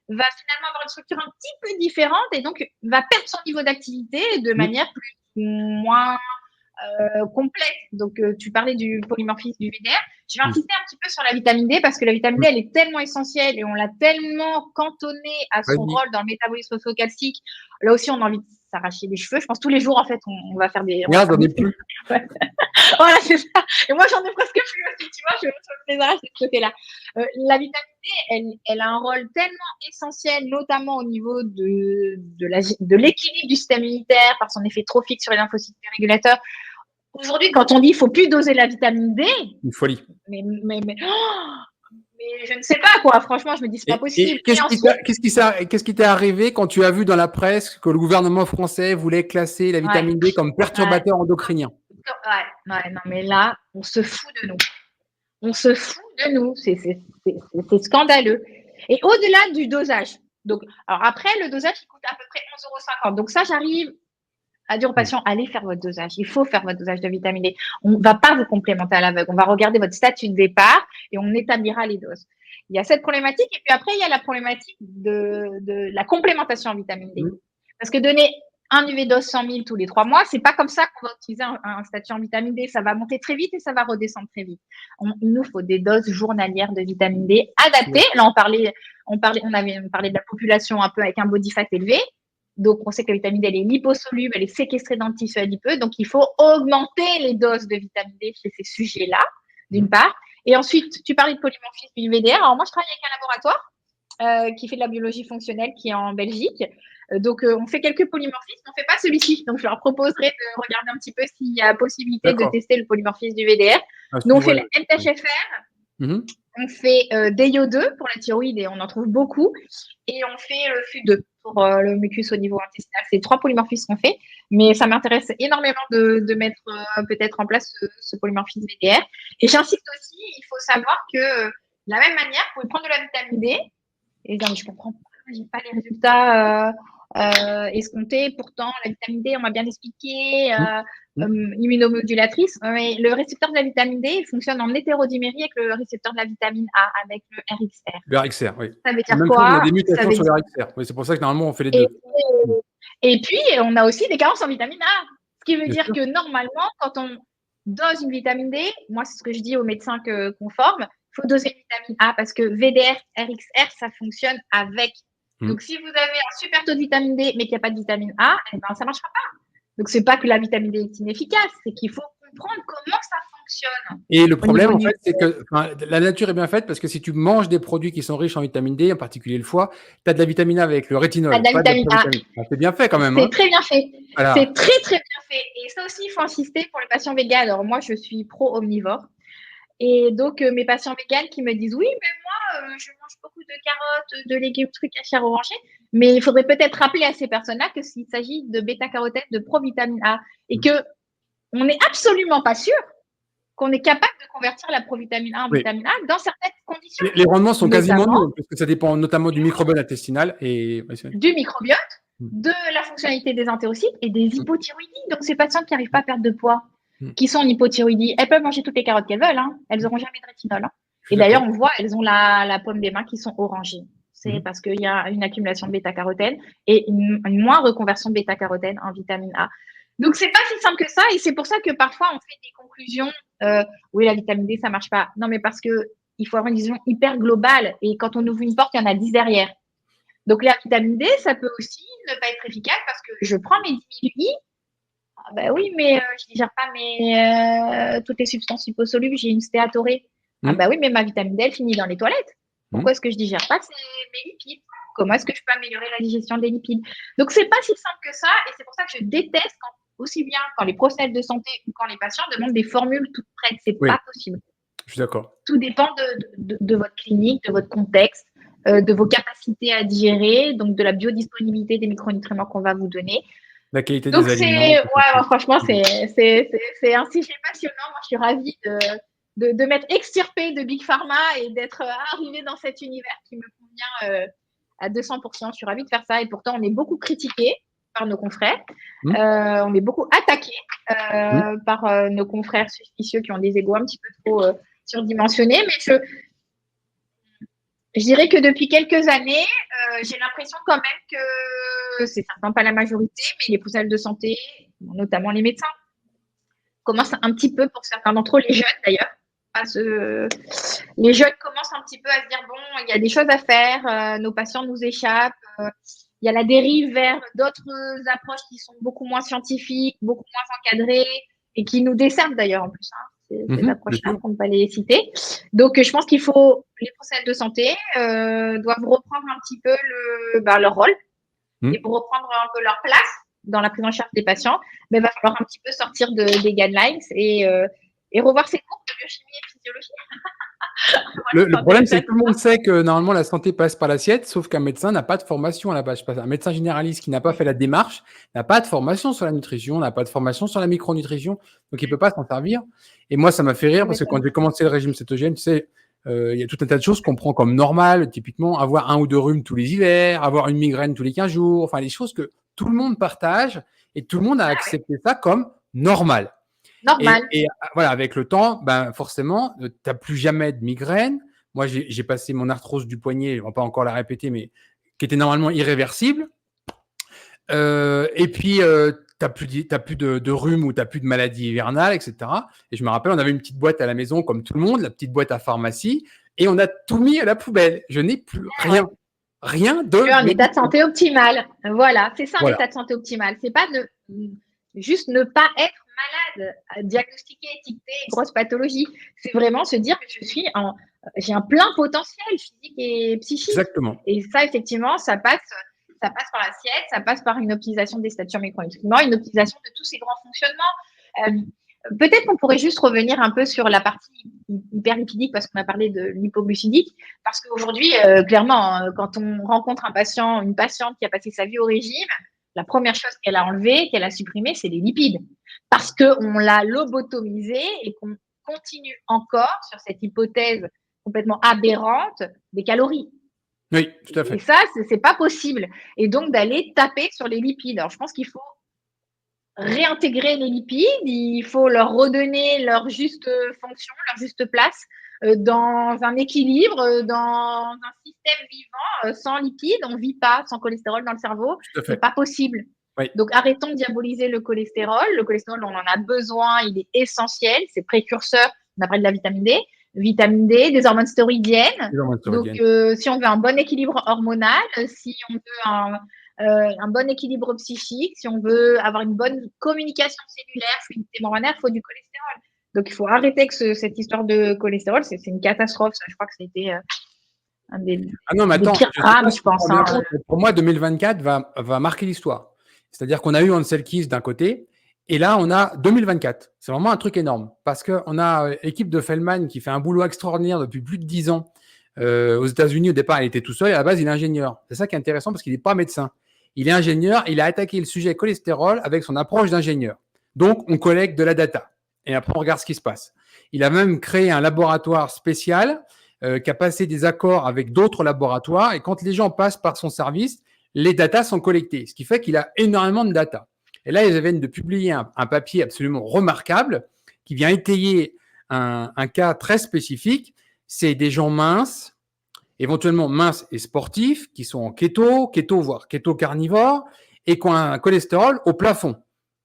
[SPEAKER 2] va finalement avoir une structure un petit peu différente et donc va perdre son niveau d'activité de manière moins complète. Donc, tu parlais du polymorphisme du VDR. Je vais insister un petit peu sur la vitamine D parce que la vitamine D, elle est tellement essentielle et on l'a tellement cantonnée à son rôle dans le métabolisme phosphocalcique. Là aussi, on a envie de s'arracher les cheveux. Je pense tous les jours, en fait, on va faire des…
[SPEAKER 1] Regarde, j'en ai plus.
[SPEAKER 2] Voilà, c'est ça. Et moi, j'en ai presque plus aussi, tu vois, je me les arrache de ce côté-là. La vitamine D, elle a un rôle tellement essentiel, notamment au niveau de l'équilibre du système immunitaire par son effet trophique sur les lymphocytes régulateurs. Aujourd'hui, quand on dit qu'il ne faut plus doser la vitamine D,
[SPEAKER 1] une folie.
[SPEAKER 2] Mais je ne sais pas, quoi. Franchement, je me dis, c'est pas possible.
[SPEAKER 1] Qu'est-ce qui t'est arrivé quand tu as vu dans la presse que le gouvernement français voulait classer la vitamine D comme perturbateur endocrinien?
[SPEAKER 2] Ouais, non, mais là, on se fout de nous. On se fout de nous. C'est scandaleux. Et au-delà du dosage. Donc, alors après, le dosage, il coûte à peu près 11,50 €. Donc ça, j'arrive à dire aux patients, allez faire votre dosage. Il faut faire votre dosage de vitamine D. On ne va pas vous complémenter à l'aveugle. On va regarder votre statut de départ et on établira les doses. Il y a cette problématique. Et puis après, il y a la problématique de la complémentation en vitamine D. Parce que donner un UV dose 100 000 tous les 3 mois, c'est pas comme ça qu'on va utiliser un statut en vitamine D. Ça va monter très vite et ça va redescendre très vite. Il nous faut des doses journalières de vitamine D adaptées. Là, on avait parlé de la population un peu avec un body fat élevé. Donc, on sait que la vitamine D, elle est liposoluble, elle est séquestrée dans le tissu adipeux. Donc, il faut augmenter les doses de vitamine D chez ces sujets-là, d'une part. Et ensuite, tu parlais de polymorphisme du VDR. Alors, moi, je travaille avec un laboratoire qui fait de la biologie fonctionnelle, qui est en Belgique. Donc, on fait quelques polymorphismes, on ne fait pas celui-ci. Donc, je leur proposerai de regarder un petit peu s'il y a possibilité de tester le polymorphisme du VDR. Nous, on fait le MTHFR. On fait DIO2 pour la thyroïde et on en trouve beaucoup. Et on fait le FU2 pour le mucus au niveau intestinal. C'est 3 polymorphismes qu'on fait. Mais ça m'intéresse énormément de mettre peut-être en place ce polymorphisme VDR. Et j'insiste aussi, il faut savoir que de la même manière, vous pouvez prendre de la vitamine D. Et non, mais je comprends pas, j'ai pas les résultats escomptés. Pourtant, la vitamine D, on m'a bien expliqué, immunomodulatrice. Mais le récepteur de la vitamine D, il fonctionne en hétérodimérie avec le récepteur de la vitamine A, avec le RXR.
[SPEAKER 1] Le RXR, oui.
[SPEAKER 2] Ça veut dire quoi?
[SPEAKER 1] Il y a des mutations sur le RXR. Oui, c'est pour ça que normalement, on fait les deux.
[SPEAKER 2] Et puis, on a aussi des carences en vitamine A. Ce qui veut dire que normalement, quand on dose une vitamine D, moi, c'est ce que je dis aux médecins qu'on forme, il faut doser une vitamine A parce que VDR, RXR, ça fonctionne avec. Donc, si vous avez un super taux de vitamine D, mais qu'il n'y a pas de vitamine A, eh ben, ça ne marchera pas. Donc, ce n'est pas que la vitamine D est inefficace, c'est qu'il faut comprendre comment ça fonctionne.
[SPEAKER 1] Et le problème, en fait, c'est que la nature est bien faite parce que si tu manges des produits qui sont riches en vitamine D, en particulier le foie, tu as de la vitamine A avec le rétinol.
[SPEAKER 2] Tu as de la vitamine A.
[SPEAKER 1] C'est bien fait quand même.
[SPEAKER 2] C'est très bien fait. Voilà. C'est très, très bien fait. Et ça aussi, il faut insister pour les patients véganes. Alors, moi, je suis pro-omnivore. Et donc, mes patients véganes qui me disent, oui, mais moi, je mange beaucoup de carottes, de légumes, trucs à chair orangée. Mais il faudrait peut-être rappeler à ces personnes-là que s'il s'agit de bêta-carotène, de provitamine A, et qu'on n'est absolument pas sûr qu'on est capable de convertir la provitamine A en vitamine A dans certaines conditions.
[SPEAKER 1] Les rendements sont quasiment nuls, parce que ça dépend notamment du microbiote intestinal.
[SPEAKER 2] Du microbiote, de la fonctionnalité des entérocytes et des hypothyroïdies. Donc, ces patients qui n'arrivent pas à perdre de poids, qui sont en hypothyroïdie, elles peuvent manger toutes les carottes qu'elles veulent, hein. Elles n'auront jamais de rétinol. Hein. Et d'ailleurs, on voit, elles ont la paume des mains qui sont orangées. C'est parce qu'il y a une accumulation de bêta-carotène et une moindre conversion de bêta-carotène en vitamine A. Donc, c'est pas si simple que ça et c'est pour ça que parfois, on fait des conclusions. Oui, la vitamine D, ça marche pas. Non, mais parce que il faut avoir une vision hyper globale. Et quand on ouvre une porte, il y en a 10 derrière. Donc, la vitamine D, ça peut aussi ne pas être efficace parce que je prends mes 10 000 I. Ah ben oui, mais je ne digère pas toutes les substances liposolubles, j'ai une stéatorée. Ah ben oui, mais ma vitamine D, elle finit dans les toilettes. Pourquoi est-ce que je ne digère pas mes lipides? Comment est-ce que je peux améliorer la digestion des lipides? Donc, ce n'est pas si simple que ça, et c'est pour ça que je déteste aussi bien quand les professionnels de santé ou quand les patients demandent des formules toutes prêtes. Ce n'est pas possible.
[SPEAKER 1] Je suis d'accord.
[SPEAKER 2] Tout dépend de votre clinique, de votre contexte, de vos capacités à digérer, donc de la biodisponibilité des micronutriments qu'on va vous donner.
[SPEAKER 1] La qualité
[SPEAKER 2] donc
[SPEAKER 1] des aliments.
[SPEAKER 2] Franchement, c'est un sujet passionnant. Moi, je suis ravie de m'être extirpée de Big Pharma et d'être arrivée dans cet univers qui me convient à 200%. Je suis ravie de faire ça et pourtant, on est beaucoup critiqués par nos confrères. On est beaucoup attaqués par nos confrères suspicieux qui ont des égos un petit peu trop surdimensionnés. Mais je dirais que depuis quelques années, j'ai l'impression quand même que c'est certainement pas la majorité, mais les professionnels de santé, notamment les médecins, commencent un petit peu, pour certains d'entre eux, les jeunes d'ailleurs, les jeunes commencent un petit peu à se dire bon, il y a des choses à faire, nos patients nous échappent, il y a la dérive vers d'autres approches qui sont beaucoup moins scientifiques, beaucoup moins encadrées et qui nous desservent d'ailleurs en plus. Ces approches-là, pour ne pas les citer. Donc, je pense qu'il faut, les professionnels de santé doivent reprendre un petit peu leur rôle et pour reprendre un peu leur place dans la prise en charge des patients, il va falloir un petit peu sortir des guidelines et revoir ses cours de biochimie et physiologie.
[SPEAKER 1] Le problème, c'est que tout le monde sait que normalement la santé passe par l'assiette, sauf qu'un médecin n'a pas de formation à la base. Un médecin généraliste qui n'a pas fait la démarche n'a pas de formation sur la nutrition, n'a pas de formation sur la micronutrition, donc il ne peut pas s'en servir. Et moi, ça m'a fait rire parce que quand j'ai commencé le régime cétogène, tu sais, il y a tout un tas de choses qu'on prend comme normales, typiquement avoir 1 ou 2 rhumes tous les hivers, avoir une migraine tous les 15 jours, enfin des choses que tout le monde partage et tout le monde a accepté ça comme normal.
[SPEAKER 2] Normal.
[SPEAKER 1] Et voilà, avec le temps, forcément, tu n'as plus jamais de migraine. Moi, j'ai passé mon arthrose du poignet, on ne va pas encore la répéter, mais qui était normalement irréversible. Et puis, tu n'as plus de rhume ou tu n'as plus de maladie hivernale, etc. Et je me rappelle, on avait une petite boîte à la maison, comme tout le monde, la petite boîte à pharmacie, et on a tout mis à la poubelle. Je n'ai plus rien. Rien de...
[SPEAKER 2] Un état de santé optimal. Voilà, c'est ça un
[SPEAKER 1] Voilà.
[SPEAKER 2] état de santé optimal. C'est pas juste ne pas être malade, diagnostiquer, étiqueter, grosse pathologie. C'est vraiment se dire que j'ai un plein potentiel physique et psychique.
[SPEAKER 1] Exactement.
[SPEAKER 2] Et ça, effectivement, ça passe par l'assiette, ça passe par une optimisation des statures micronutriments, une optimisation de tous ces grands fonctionnements. Peut-être qu'on pourrait juste revenir un peu sur la partie hyperlipidique parce qu'on a parlé de l'hypoglucidique. Parce qu'aujourd'hui, clairement, quand on rencontre une patiente qui a passé sa vie au régime, la première chose qu'elle a enlevée, qu'elle a supprimée, c'est les lipides. Parce qu'on l'a lobotomisée et qu'on continue encore sur cette hypothèse complètement aberrante des calories.
[SPEAKER 1] Oui, tout à fait.
[SPEAKER 2] Et ça, c'est pas possible. Et donc, d'aller taper sur les lipides. Alors, je pense qu'il faut réintégrer les lipides, il faut leur redonner leur juste fonction, leur juste place dans un équilibre, dans un système vivant sans lipides. On ne vit pas sans cholestérol dans le cerveau, c'est pas possible.
[SPEAKER 1] Oui.
[SPEAKER 2] Donc arrêtons de diaboliser le cholestérol. Le cholestérol, on en a besoin, il est essentiel, c'est précurseur, on appelle de la vitamine D, des hormones stéroïdiennes. Donc si on veut un bon équilibre hormonal, si on veut un bon équilibre psychique, si on veut avoir une bonne communication cellulaire, fluidité membranaire, il faut du cholestérol. Donc, il faut arrêter que cette histoire de cholestérol, c'est une catastrophe. Ça, je crois que c'était un des pires drames, je pense.
[SPEAKER 1] Pour moi, 2024 va marquer l'histoire. C'est-à-dire qu'on a eu Ansel Keys d'un côté, et là, on a 2024. C'est vraiment un truc énorme, parce qu'on a l'équipe de Feldman qui fait un boulot extraordinaire depuis plus de 10 ans. Aux États-Unis, au départ, il était tout seul, et à la base, il est ingénieur. C'est ça qui est intéressant, parce qu'il n'est pas médecin. Il est ingénieur, il a attaqué le sujet cholestérol avec son approche d'ingénieur. Donc, on collecte de la data et après, on regarde ce qui se passe. Il a même créé un laboratoire spécial qui a passé des accords avec d'autres laboratoires et quand les gens passent par son service, les datas sont collectées, ce qui fait qu'il a énormément de data. Et là, ils viennent de publier un papier absolument remarquable qui vient étayer un cas très spécifique. C'est des gens minces, éventuellement minces et sportifs, qui sont en keto, voire keto carnivore, et qui ont un cholestérol au plafond.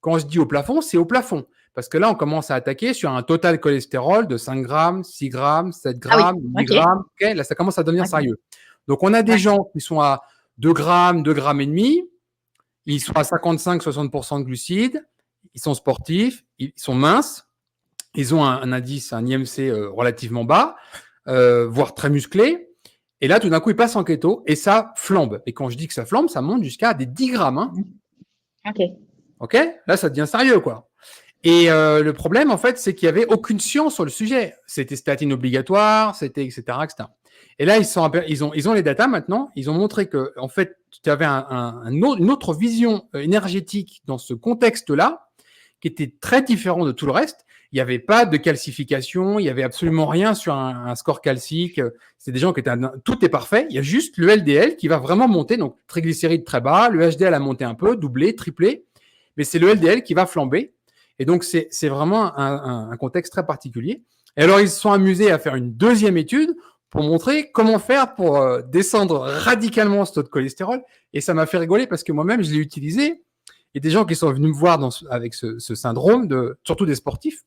[SPEAKER 1] Quand on se dit au plafond, c'est au plafond. Parce que là, on commence à attaquer sur un total cholestérol de 5 grammes, 6 grammes, 7 grammes, 8 grammes. Okay, là, ça commence à devenir sérieux. Donc, on a des gens qui sont à 2 grammes, 2 grammes et demi. Ils sont à 55-60% de glucides. Ils sont sportifs. Ils sont minces. Ils ont un indice, un IMC relativement bas, voire très musclé. Et là, tout d'un coup, ils passent en keto et ça flambe. Et quand je dis que ça flambe, ça monte jusqu'à des 10 grammes. Hein. OK. Là, ça devient sérieux, quoi. Et le problème, en fait, c'est qu'il n'y avait aucune science sur le sujet. C'était statine obligatoire, c'était etc., etc. Et là, ils ont les datas maintenant. Ils ont montré que, en fait, tu avais une autre vision énergétique dans ce contexte-là, qui était très différent de tout le reste. Il n'y avait pas de calcification, il n'y avait absolument rien sur un score calcique. C'est des gens qui étaient tout est parfait. Il y a juste le LDL qui va vraiment monter, donc triglycérides très bas, le HDL a monté un peu, doublé, triplé, mais c'est le LDL qui va flamber. Et donc, c'est vraiment un contexte très particulier. Et alors, ils se sont amusés à faire une deuxième étude pour montrer comment faire pour descendre radicalement ce taux de cholestérol. Et ça m'a fait rigoler parce que moi-même, je l'ai utilisé. Il y a des gens qui sont venus me voir avec ce syndrome, surtout des sportifs.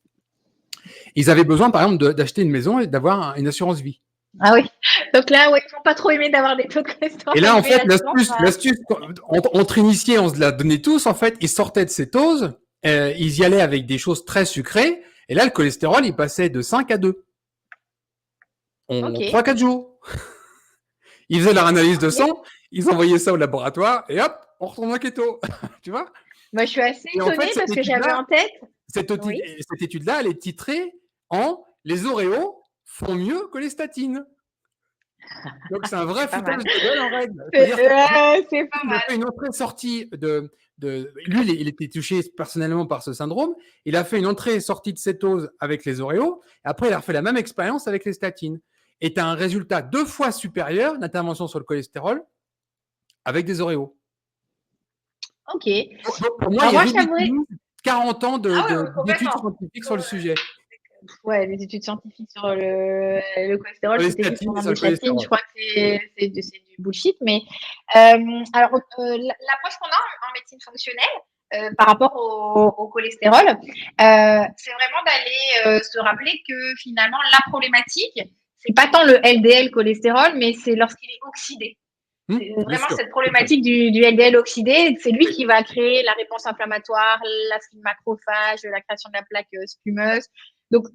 [SPEAKER 1] Ils avaient besoin, par exemple, d'acheter une maison et d'avoir une assurance vie.
[SPEAKER 2] Ah oui. Donc là, ils n'ont pas trop aimé d'avoir des taux de cholestérol.
[SPEAKER 1] Et là, en fait, l'astuce, entre initiés, on se la donnait tous. En fait, ils sortaient de cétose. Ils y allaient avec des choses très sucrées. Et là, le cholestérol, il passait de 5 à 2. En 3-4 jours. Ils faisaient leur analyse de sang, ils envoyaient ça au laboratoire et hop, on retourne en keto. Tu vois?
[SPEAKER 2] Moi, je suis assez étonnée parce que j'avais en tête.
[SPEAKER 1] Cette étude-là, elle est titrée en « Les Oreos font mieux que les statines ». Donc, c'est un vrai foutage de gueule en règle.
[SPEAKER 2] C'est pas mal.
[SPEAKER 1] Il a fait une entrée-sortie lui, il était touché personnellement par ce syndrome. Il a fait une entrée-sortie de cétose avec les Oreos. Et après, il a refait la même expérience avec les statines. Et tu as un résultat 2 fois supérieur d'intervention sur le cholestérol avec des Oreos.
[SPEAKER 2] OK.
[SPEAKER 1] Pour moi, il y a 40 ans d'études scientifiques sur le sujet.
[SPEAKER 2] Ouais, les études scientifiques sur le cholestérol, c'était juste pour des statines. Je crois que c'est du bullshit. Mais alors, l'approche qu'on a en médecine fonctionnelle par rapport au cholestérol, c'est vraiment d'aller se rappeler que finalement, la problématique, c'est pas tant le LDL cholestérol, mais c'est lorsqu'il est oxydé. C'est vraiment cette problématique du LDL oxydé. C'est lui qui va créer la réponse inflammatoire, l'acide macrophage, la création de la plaque spumeuse. Donc,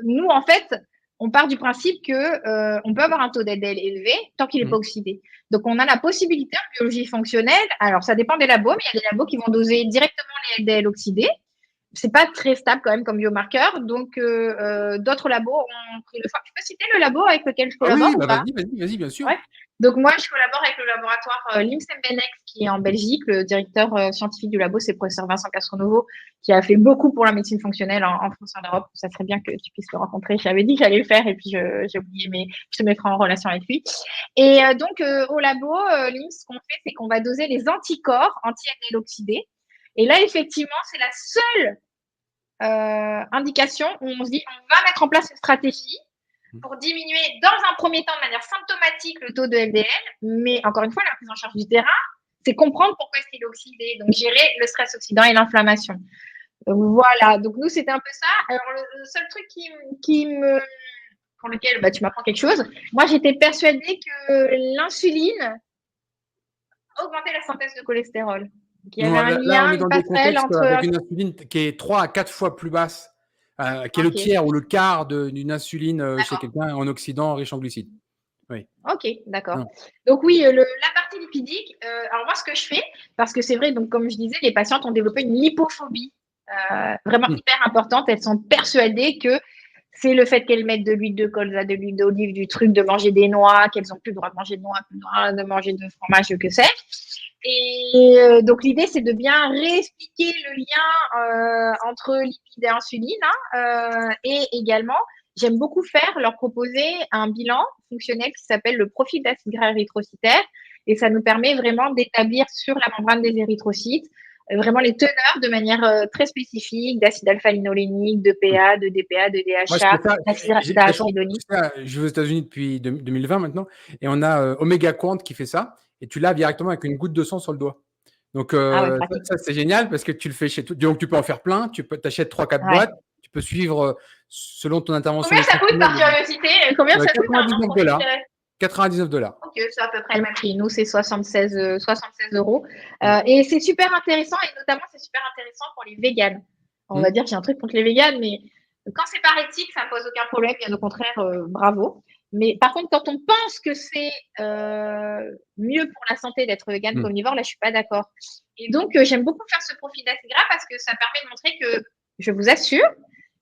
[SPEAKER 2] nous, en fait, on part du principe que on peut avoir un taux d'LDL élevé tant qu'il n'est pas oxydé. Donc, on a la possibilité en biologie fonctionnelle. Alors, ça dépend des labos, mais il y a des labos qui vont doser directement les LDL oxydés. C'est pas très stable quand même comme biomarqueur. Donc, d'autres labos ont pris le choix. Tu peux citer le labo avec lequel je collabore ou pas?
[SPEAKER 1] Vas-y, bien sûr.
[SPEAKER 2] Ouais. Donc, moi, je collabore avec le laboratoire l'IMSEMBENEX, qui est en Belgique. Le directeur scientifique du labo, c'est le professeur Vincent Castronovo, qui a fait beaucoup pour la médecine fonctionnelle en France et en Europe. Ça serait bien que tu puisses le rencontrer. J'avais dit que j'allais le faire et puis j'ai oublié, mais je te mettrai en relation avec lui. Et donc, au labo, l'IMS, ce qu'on fait, c'est qu'on va doser les anticorps anti-LDL oxydés. Et là, effectivement, c'est la seule indication où on se dit on va mettre en place une stratégie pour diminuer dans un premier temps de manière symptomatique le taux de LDL, mais encore une fois, la prise en charge du terrain, c'est comprendre pourquoi est-ce qu'il est oxydé, donc gérer le stress oxydant et l'inflammation. Voilà, donc nous, c'était un peu ça. Alors, le seul truc pour lequel tu m'apprends quelque chose, moi, j'étais persuadée que l'insuline augmentait la synthèse de cholestérol. Donc, il y avait un lien, une passerelle entre...
[SPEAKER 1] Avec une insuline qui est 3 à 4 fois plus basse, qui est le tiers ou le quart d'une insuline chez quelqu'un en Occident riche en glucides. Oui.
[SPEAKER 2] Ok, d'accord. Donc oui, la partie lipidique, alors moi ce que je fais, parce que c'est vrai, donc comme je disais, les patientes ont développé une lipophobie vraiment hyper importante. Elles sont persuadées que c'est le fait qu'elles mettent de l'huile de colza, de l'huile d'olive, du truc de manger des noix, qu'elles n'ont plus le droit de manger de noix, plus le droit de manger de fromage, que sais-je. Et donc l'idée, c'est de bien réexpliquer le lien entre lipides et insuline, et également j'aime beaucoup leur proposer un bilan fonctionnel qui s'appelle le profil d'acide gras érythrocytaire. Et ça nous permet vraiment d'établir sur la membrane des érythrocytes vraiment les teneurs de manière très spécifique d'acide alpha-linolénique, de PA, de DPA, de DHA, d'acide arachidonique.
[SPEAKER 1] Je vais aux États-Unis depuis 2020 maintenant et on a Omega Quant qui fait ça et tu l'as directement avec une goutte de sang sur le doigt. Donc,
[SPEAKER 2] pratique.
[SPEAKER 1] ça, c'est génial parce que tu le fais chez toi. Donc, tu peux en faire plein. Tu achètes 3-4
[SPEAKER 2] Ouais.
[SPEAKER 1] boîtes. Tu peux suivre selon ton intervention.
[SPEAKER 2] Combien ça coûte par curiosité? Combien ça coûte
[SPEAKER 1] $99. $99.
[SPEAKER 2] Ok, c'est à peu près le même prix. Nous, c'est 76 euros. Et c'est super intéressant, et notamment, c'est super intéressant pour les véganes. On va dire que j'ai un truc contre les véganes, mais quand c'est par éthique, ça ne pose aucun problème. Bien au contraire, bravo. Mais par contre, quand on pense que c'est mieux pour la santé d'être végane qu'omnivore, là, je ne suis pas d'accord. Et donc, j'aime beaucoup faire ce profil d'Ategra parce que ça permet de montrer que, je vous assure,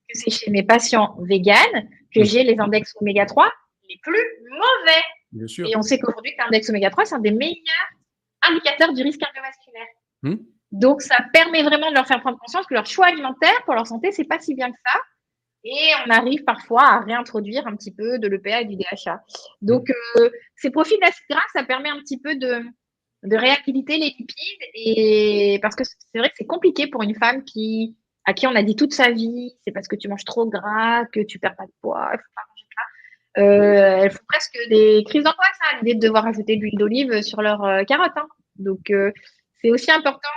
[SPEAKER 2] que c'est chez mes patients véganes que j'ai les index oméga 3 les plus mauvais.
[SPEAKER 1] Bien sûr.
[SPEAKER 2] Et on sait qu'aujourd'hui, l'index oméga 3, c'est un des meilleurs indicateurs du risque cardiovasculaire. Donc, ça permet vraiment de leur faire prendre conscience que leur choix alimentaire pour leur santé, c'est pas si bien que ça. Et on arrive parfois à réintroduire un petit peu de l'EPA et du DHA. Donc, ces profils d'acide gras, ça permet un petit peu de réhabiliter les lipides. Et parce que c'est vrai que c'est compliqué pour une femme à qui on a dit toute sa vie, c'est parce que tu manges trop gras, que tu perds pas de poids, il faut pas manger gras. Elles font presque des crises d'angoisse à l'idée de devoir ajouter de l'huile d'olive sur leurs carottes. Donc, c'est aussi important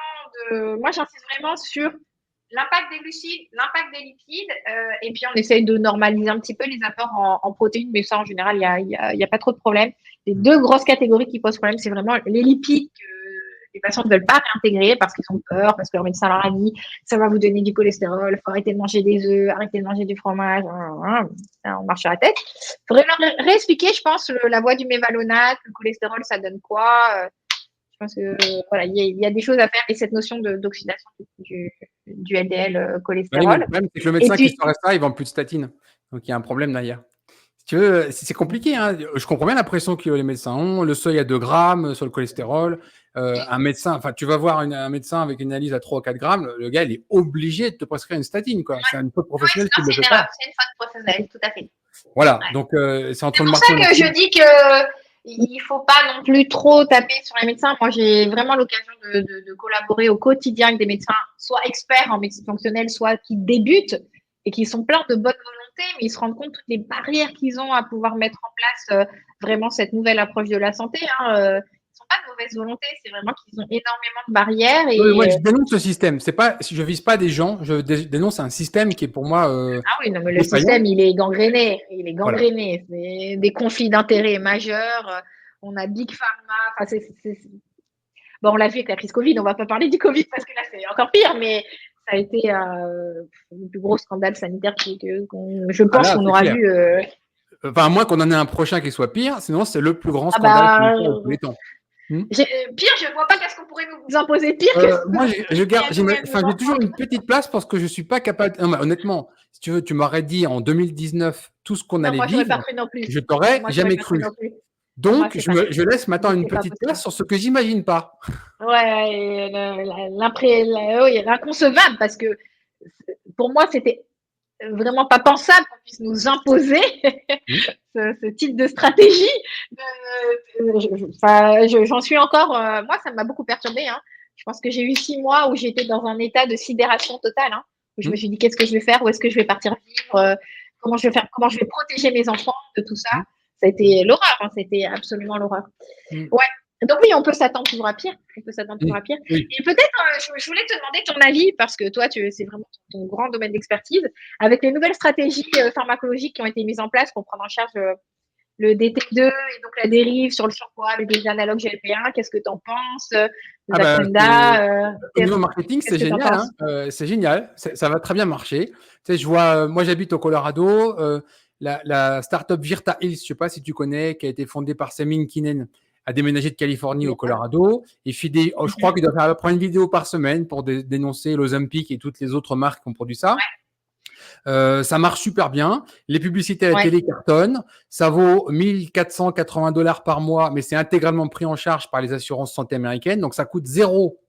[SPEAKER 2] moi, j'insiste vraiment sur l'impact des glucides, l'impact des lipides, et puis on essaye de normaliser un petit peu les apports en protéines, mais ça, en général, il y a pas trop de problème. Les deux grosses catégories qui posent problème, c'est vraiment les lipides que les patients ne veulent pas réintégrer parce qu'ils ont peur, parce que leur médecin leur a dit ça va vous donner du cholestérol, il faut arrêter de manger des œufs, arrêter de manger du fromage, on marche sur la tête. Il faudrait leur réexpliquer, je pense, la voie du mévalonate, le cholestérol, ça donne quoi. Je pense que voilà, il y a des choses à faire, et cette notion d'oxydation du LDL cholestérol.
[SPEAKER 1] Le problème, c'est que le médecin qui saurait ça, il vend plus de statine. Donc, il y a un problème derrière. Si tu veux, c'est compliqué. Je comprends bien la pression que les médecins ont. Le seuil à 2 grammes sur le cholestérol. Un médecin, tu vas voir un médecin avec une analyse à 3 ou 4 grammes, le gars, il est obligé de te prescrire une statine. Quoi. C'est une faute professionnelle qui ne le fait pas.
[SPEAKER 2] C'est une faute professionnelle, tout à fait.
[SPEAKER 1] Voilà, donc c'est entre le marché.
[SPEAKER 2] C'est pour ça que je dis qu'il ne faut pas non plus trop taper sur les médecins. Moi, j'ai vraiment l'occasion de collaborer au quotidien avec des médecins, soit experts en médecine fonctionnelle, soit qui débutent et qui sont pleins de bonne volonté, mais ils se rendent compte de toutes les barrières qu'ils ont à pouvoir mettre en place vraiment cette nouvelle approche de la santé. Ils ne sont pas de mauvaise volonté, c'est vraiment qu'ils ont énormément de barrières. Et,
[SPEAKER 1] moi, je dénonce ce système. Je ne vise pas des gens, je dénonce un système qui est pour moi.
[SPEAKER 2] Ah oui, non, mais le système, il est gangréné. Il est gangréné. Voilà. C'est des conflits d'intérêts majeurs. On a Big Pharma. Bon, on l'a vu avec la crise Covid. On ne va pas parler du Covid parce que là, c'est encore pire, mais ça a été le plus gros scandale sanitaire je pense qu'on aura vu.
[SPEAKER 1] Enfin, à moins qu'on en ait un prochain qui soit pire, sinon, c'est le plus grand scandale sanitaire de tous les temps.
[SPEAKER 2] Pire, je ne vois pas qu'est-ce qu'on pourrait nous imposer pire que
[SPEAKER 1] moi, j'ai toujours une petite place parce que je ne suis pas capable. Non, mais honnêtement, si tu veux, tu m'aurais dit en 2019 tout ce qu'on allait vivre, je t'aurais jamais cru. Donc, je laisse maintenant une petite place sur ce que j'imagine pas.
[SPEAKER 2] Ouais, l'inconcevable, parce que pour moi, c'était vraiment pas pensable qu'on puisse nous imposer ce type de stratégie. J'en suis encore. Moi, ça m'a beaucoup perturbée. Je pense que j'ai eu 6 mois où j'étais dans un état de sidération totale. Où je me suis dit, qu'est-ce que je vais faire? Où est-ce que je vais partir vivre? Comment je vais faire? Comment je vais protéger mes enfants de tout ça? Ça a été l'horreur. C'était absolument l'horreur. Ouais. Donc oui, on peut s'attendre toujours à pire. Oui. Et peut-être, je voulais te demander ton avis, parce que toi, c'est vraiment ton grand domaine d'expertise, avec les nouvelles stratégies pharmacologiques qui ont été mises en place pour prendre en charge le DT2 et donc la dérive sur le surpoids avec des analogues GLP-1. Qu'est-ce que tu en penses?
[SPEAKER 1] Au niveau marketing, c'est génial. C'est génial. Ça va très bien marcher. Tu sais, je vois, moi, j'habite au Colorado. La startup Virta Hills, je ne sais pas si tu connais, qui a été fondée par Semin Kinen, a déménagé de Californie au Colorado. Il fait je crois qu'il doit faire à peu près une vidéo par semaine pour dénoncer l'Ozempic et toutes les autres marques qui ont produit ça. Ça marche super bien. Les publicités à la télé cartonnent. Ça vaut $1 480 par mois, mais c'est intégralement pris en charge par les assurances santé américaines. Donc, ça coûte 0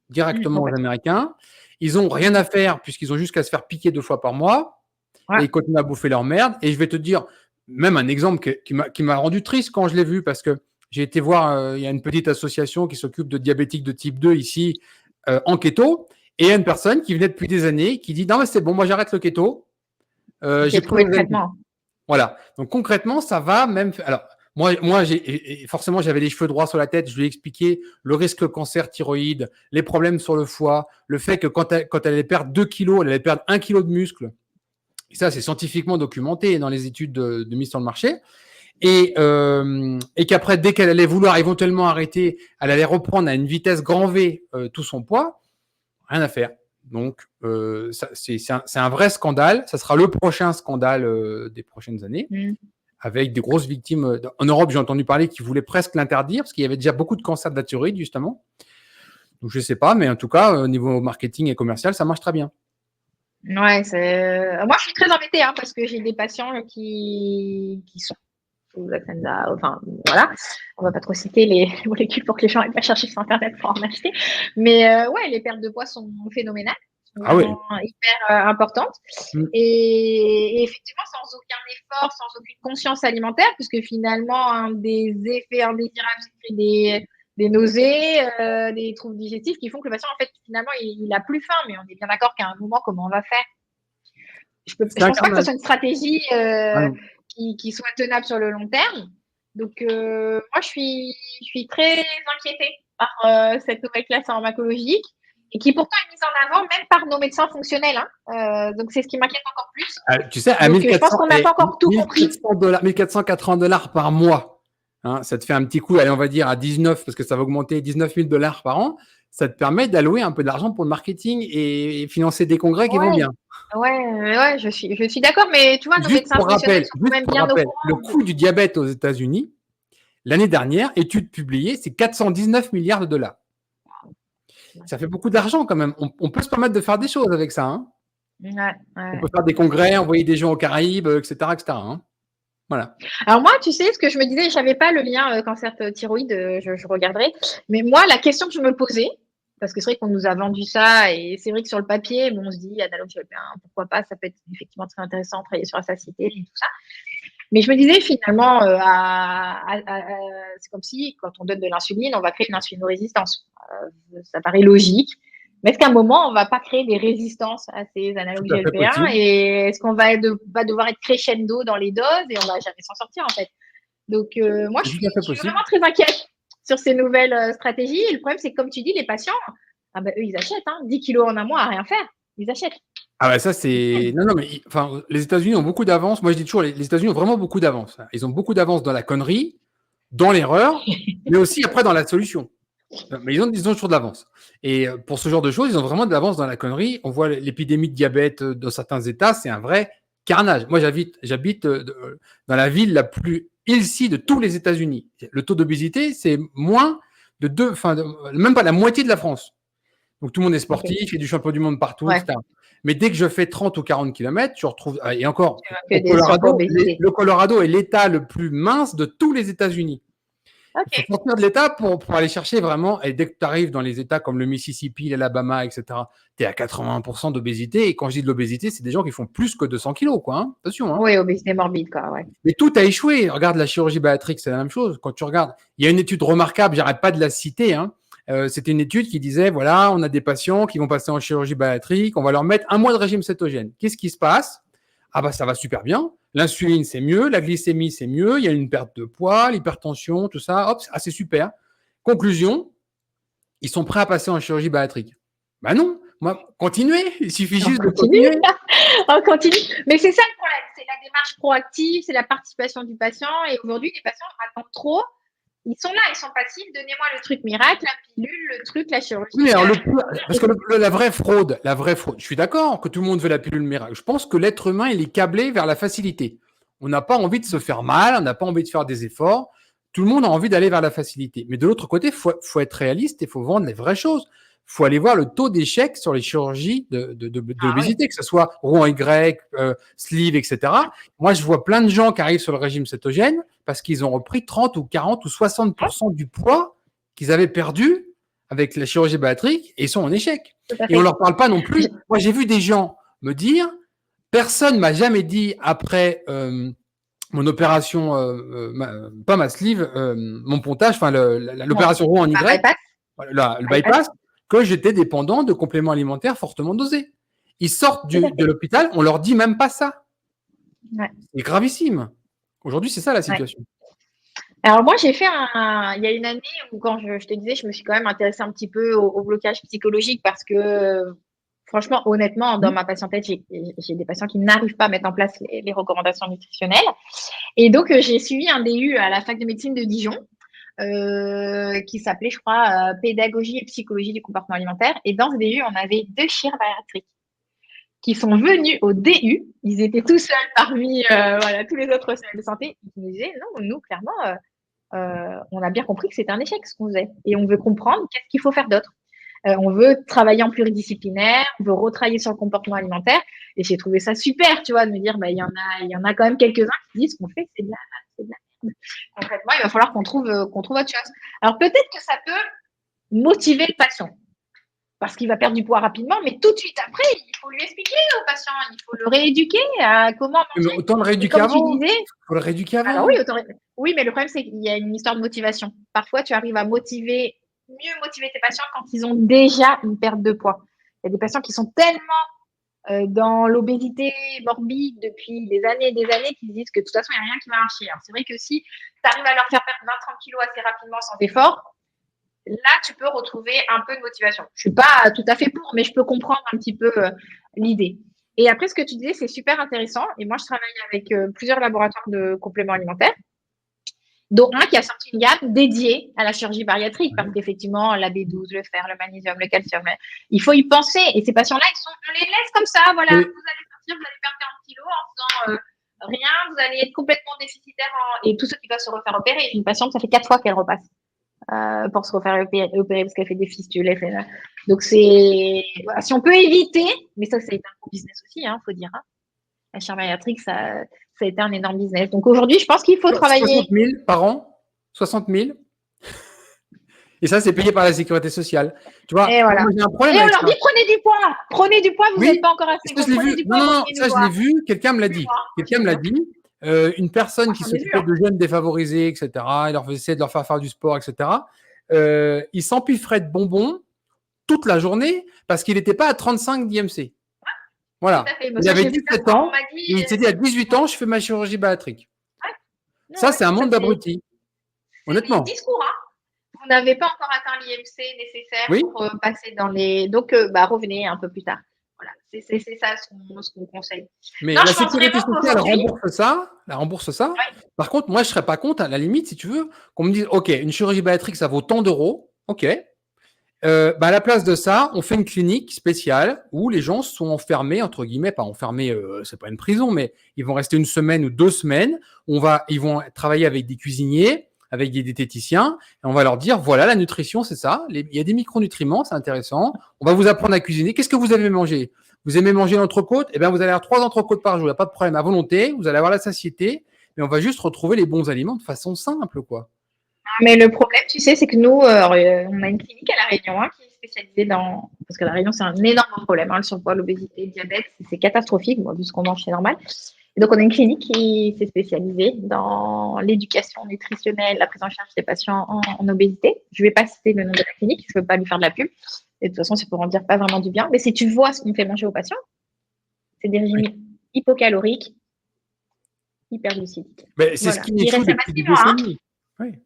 [SPEAKER 1] directement aux Américains. Ils n'ont rien à faire puisqu'ils ont juste qu'à se faire piquer 2 fois par mois. Et ils continuent à bouffer leur merde. Et je vais te dire, même un exemple qui m'a rendu triste quand je l'ai vu, parce que j'ai été voir, il y a une petite association qui s'occupe de diabétiques de type 2 ici, en keto. Et il y a une personne qui venait depuis des années qui dit non, mais c'est bon, moi j'arrête le keto.
[SPEAKER 2] J'ai trouvé le traitement.
[SPEAKER 1] Voilà. Donc concrètement, ça va même. Alors, Forcément, j'avais les cheveux droits sur la tête. Je lui ai expliqué le risque cancer thyroïde, les problèmes sur le foie, le fait que quand elle allait perdre 2 kilos, elle allait perdre 1 kilo de muscle. Et ça, c'est scientifiquement documenté dans les études de mise sur le marché. Et qu'après, dès qu'elle allait vouloir éventuellement arrêter, elle allait reprendre à une vitesse grand V tout son poids. Rien à faire. Donc, c'est un vrai scandale. Ça sera le prochain scandale des prochaines années, avec des grosses victimes. En Europe, j'ai entendu parler qu'ils voulaient presque l'interdire, parce qu'il y avait déjà beaucoup de cancers de la thyroïde, justement. Donc, je ne sais pas, mais en tout cas, au niveau marketing et commercial, ça marche très bien.
[SPEAKER 2] Ouais, moi, je suis très embêtée parce que j'ai des patients qui sont sous Saxenda. Enfin, voilà. On va pas trop citer les molécules pour que les gens aillent pas chercher sur Internet pour en acheter. Mais ouais, les pertes de poids sont phénoménales, sont vraiment hyper importantes. Et effectivement, sans aucun effort, sans aucune conscience alimentaire, puisque finalement, un des effets indésirables, c'est des nausées, des troubles digestifs qui font que le patient, en fait, finalement, il a plus faim. Mais on est bien d'accord qu'à un moment, comment on va faire? Je pense pas que ce soit une stratégie qui soit tenable sur le long terme. Donc, moi, je suis très inquiétée par cette nouvelle classe pharmacologique et qui pourtant est mise en avant même par nos médecins fonctionnels. Donc, c'est ce qui m'inquiète encore plus.
[SPEAKER 1] Tu sais, à
[SPEAKER 2] donc, je pense qu'on n'a pas encore tout compris.
[SPEAKER 1] $1 par mois, ça te fait un petit coup, allez, on va dire à 19, parce que ça va augmenter $19 000 par an. Ça te permet d'allouer un peu d'argent pour le marketing et financer des congrès qui vont bien.
[SPEAKER 2] Ouais, je suis d'accord, mais tu vois, nos médecins fonctionnels sont quand même bien au courant.
[SPEAKER 1] Le coût du diabète aux États-Unis, l'année dernière, étude publiée, c'est $419 milliards. Ça fait beaucoup d'argent quand même. On peut se permettre de faire des choses avec ça. On peut faire des congrès, envoyer des gens aux Caraïbes, etc. Voilà.
[SPEAKER 2] Alors moi, tu sais, ce que je me disais, je savais pas le lien cancer thyroïde, je regarderai. Mais moi, la question que je me posais, parce que c'est vrai qu'on nous a vendu ça, et c'est vrai que sur le papier, on se dit, analogue, pourquoi pas, ça peut être effectivement très intéressant de travailler sur la satiété et tout ça. Mais je me disais finalement, c'est comme si quand on donne de l'insuline, on va créer une insulinorésistance. Ça paraît logique. Mais est-ce qu'à un moment, on ne va pas créer des résistances à ces analogues GLP-1 et est-ce qu'on va devoir être crescendo dans les doses et on ne va jamais s'en sortir en fait? Donc, moi, je suis vraiment très inquiète sur ces nouvelles stratégies. Et le problème, c'est que comme tu dis, les patients, eux, ils achètent. 10 kilos en un mois à rien faire, ils achètent.
[SPEAKER 1] Ah bah ça c'est non mais enfin les États-Unis ont beaucoup d'avance. Moi je dis toujours les États-Unis ont vraiment beaucoup d'avance. Ils ont beaucoup d'avance dans la connerie, dans l'erreur, mais aussi après dans la solution. Mais ils ont toujours de l'avance. Et pour ce genre de choses, ils ont vraiment de l'avance dans la connerie. On voit l'épidémie de diabète dans certains États, c'est un vrai carnage. Moi j'habite dans la ville la plus healthy de tous les États-Unis. Le taux d'obésité c'est moins de même pas la moitié de la France. Donc tout le monde est sportif, il y a du champion du monde partout, etc. Mais dès que je fais 30 ou 40 km, je retrouve. Et encore, le Colorado est l'État le plus mince de tous les États-Unis. Il faut sortir de l'État pour aller chercher vraiment. Et dès que tu arrives dans les États comme le Mississippi, l'Alabama, etc., tu es à 80% d'obésité. Et quand je dis de l'obésité, c'est des gens qui font plus que 200 kilos, quoi. Attention.
[SPEAKER 2] Oui, obésité morbide, quoi. Ouais.
[SPEAKER 1] Mais tout a échoué. Regarde la chirurgie bariatrique, c'est la même chose. Quand tu regardes, il y a une étude remarquable, j'arrête pas de la citer, c'était une étude qui disait, voilà, on a des patients qui vont passer en chirurgie bariatrique, on va leur mettre 1 mois de régime cétogène. Qu'est-ce qui se passe? Ah bah ça va super bien. L'insuline, c'est mieux. La glycémie, c'est mieux. Il y a une perte de poids, l'hypertension, tout ça. Hop, c'est super. Conclusion, ils sont prêts à passer en chirurgie bariatrique. Ben non, continuez. Il suffit juste de continuer.
[SPEAKER 2] On continue. Mais c'est ça le problème. C'est la démarche proactive, c'est la participation du patient. Et aujourd'hui, les patients attendent trop. Ils sont là, ils sont passifs. Donnez-moi le truc miracle, la pilule, le truc, la chirurgie.
[SPEAKER 1] Oui, alors parce que la vraie fraude, je suis d'accord que tout le monde veut la pilule miracle. Je pense que l'être humain, il est câblé vers la facilité. On n'a pas envie de se faire mal, on n'a pas envie de faire des efforts. Tout le monde a envie d'aller vers la facilité. Mais de l'autre côté, il faut être réaliste et il faut vendre les vraies choses. Il faut aller voir le taux d'échec sur les chirurgies d'obésité, que ce soit Roux en Y, sleeve, etc. Moi, je vois plein de gens qui arrivent sur le régime cétogène parce qu'ils ont repris 30 ou 40 ou 60% du poids qu'ils avaient perdu avec la chirurgie bariatrique et ils sont en échec. Et on ne leur parle pas non plus. Moi, j'ai vu des gens me dire, personne ne m'a jamais dit après mon opération, pas ma sleeve, mon pontage, enfin l'opération Roux en Y, le bypass, que j'étais dépendant de compléments alimentaires fortement dosés. Ils sortent de l'hôpital, on leur dit même pas ça. C'est gravissime. Aujourd'hui, c'est ça la situation.
[SPEAKER 2] Alors moi, j'ai fait il y a une année où quand je te disais, je me suis quand même intéressée un petit peu au blocage psychologique parce que franchement, honnêtement, dans ma patientèle, j'ai des patients qui n'arrivent pas à mettre en place les recommandations nutritionnelles. Et donc, j'ai suivi un DU à la fac de médecine de Dijon qui s'appelait, je crois, Pédagogie et psychologie du comportement alimentaire. Et dans ce DU, on avait 2 chires bariatriques qui sont venus au DU. Ils étaient tout seuls parmi voilà, tous les autres professionnels de santé. Ils nous disaient, non, nous, clairement, on a bien compris que c'était un échec ce qu'on faisait. Et on veut comprendre qu'est-ce qu'il faut faire d'autre. On veut travailler en pluridisciplinaire, on veut retravailler sur le comportement alimentaire. Et j'ai trouvé ça super, tu vois, de me dire, bah, il y en a quand même quelques-uns qui disent qu'on fait, c'est de la merde, c'est de la merde. Concrètement, il va falloir qu'on trouve autre chose. Alors peut-être que ça peut motiver le patient parce qu'il va perdre du poids rapidement, mais tout de suite après, il faut lui expliquer au patient, il faut le rééduquer à comment manger.
[SPEAKER 1] Mais autant le rééduquer
[SPEAKER 2] comme
[SPEAKER 1] avant.
[SPEAKER 2] tu disais,
[SPEAKER 1] Il faut le rééduquer avant.
[SPEAKER 2] alors oui, oui, mais le problème, c'est qu'il y a une histoire de motivation. Parfois, tu arrives à mieux motiver tes patients quand ils ont déjà une perte de poids. Il y a des patients qui sont tellement dans l'obésité morbide depuis des années qui disent que de toute façon, il n'y a rien qui va marcher. Alors, c'est vrai que si tu arrives à leur faire perdre 20-30 kilos assez rapidement sans effort, là, tu peux retrouver un peu de motivation. Je ne suis pas tout à fait pour, mais je peux comprendre un petit peu l'idée. Et après, ce que tu disais, c'est super intéressant. Et moi, je travaille avec plusieurs laboratoires de compléments alimentaires, dont un qui a sorti une gamme dédiée à la chirurgie bariatrique, parce qu'effectivement, la B12, le fer, le magnésium, le calcium, il faut y penser. Et ces patients-là, on les laisse comme ça. Voilà, oui. Vous allez sortir, vous allez perdre 40 kilos en faisant rien, vous allez être complètement déficitaire. Et tous ceux qui vont se refaire opérer. Une patiente, ça fait 4 fois qu'elle repasse. Pour se refaire opérer parce qu'elle fait des fistules. Donc, c'est. Voilà, si on peut éviter, mais ça, c'est un gros business aussi, il faut dire. La chirurgie bariatrique, ça a été un énorme business. Donc, aujourd'hui, je pense qu'il faut travailler.
[SPEAKER 1] 60 000 par an 60 000 Et ça, c'est payé par la sécurité sociale. Tu vois,
[SPEAKER 2] et voilà.
[SPEAKER 1] j'ai un problème
[SPEAKER 2] et on
[SPEAKER 1] avec
[SPEAKER 2] leur dit prenez du poids. Prenez du poids, vous n'êtes pas encore assez
[SPEAKER 1] gros. Prenez du poids. Non, ça, je l'ai vu. Quelqu'un me l'a dit. Quelqu'un me l'a dit. Une personne qui s'occupait de jeunes défavorisés, etc., il leur faisait de leur faire du sport, etc., il s'empiffrait de bonbons toute la journée parce qu'il n'était pas à 35 d'IMC. Voilà. Il avait 17 ans et il s'est dit à 18 ans, je fais ma chirurgie bariatrique. Ça, c'est un monde d'abrutis. Honnêtement.
[SPEAKER 2] C'est discours, Vous n'avez pas encore atteint l'IMC nécessaire pour passer dans les. Donc, revenez un peu plus tard. Voilà, c'est ça ce qu'on conseille.
[SPEAKER 1] Mais non, la sécurité sociale rembourse ça. Ouais. Par contre, moi, je ne serais pas contre, à la limite, si tu veux, qu'on me dise, OK, une chirurgie bariatrique, ça vaut tant d'euros. OK. À la place de ça, on fait une clinique spéciale où les gens sont enfermés, entre guillemets, pas enfermés, c'est pas une prison, mais ils vont rester 1 semaine ou 2 semaines. Ils vont travailler avec des cuisiniers, avec des diététiciens, et on va leur dire, voilà, la nutrition, c'est ça. Il y a des micronutriments, c'est intéressant. On va vous apprendre à cuisiner. Qu'est-ce que vous aimez manger? Vous aimez manger l'entrecôte? Eh bien, vous allez avoir 3 entrecôtes par jour. Il n'y a pas de problème. À volonté, vous allez avoir la satiété, mais on va juste retrouver les bons aliments de façon simple, quoi.
[SPEAKER 2] Mais le problème, tu sais, c'est que nous, on a une clinique à La Réunion qui est spécialisée dans. Parce que La Réunion, c'est un énorme problème, le surpoids, l'obésité, le diabète, c'est catastrophique, vu ce qu'on mange, c'est normal. Et donc, on a une clinique qui s'est spécialisée dans l'éducation nutritionnelle, la prise en charge des patients en obésité. Je ne vais pas citer le nom de la clinique, je ne veux pas lui faire de la pub. Et de toute façon, c'est pour en dire pas vraiment du bien. Mais si tu vois ce qu'on fait manger aux patients, c'est des régimes hypocaloriques, hyperglucidiques.
[SPEAKER 1] Mais c'est ce qui est fou depuis des décennies.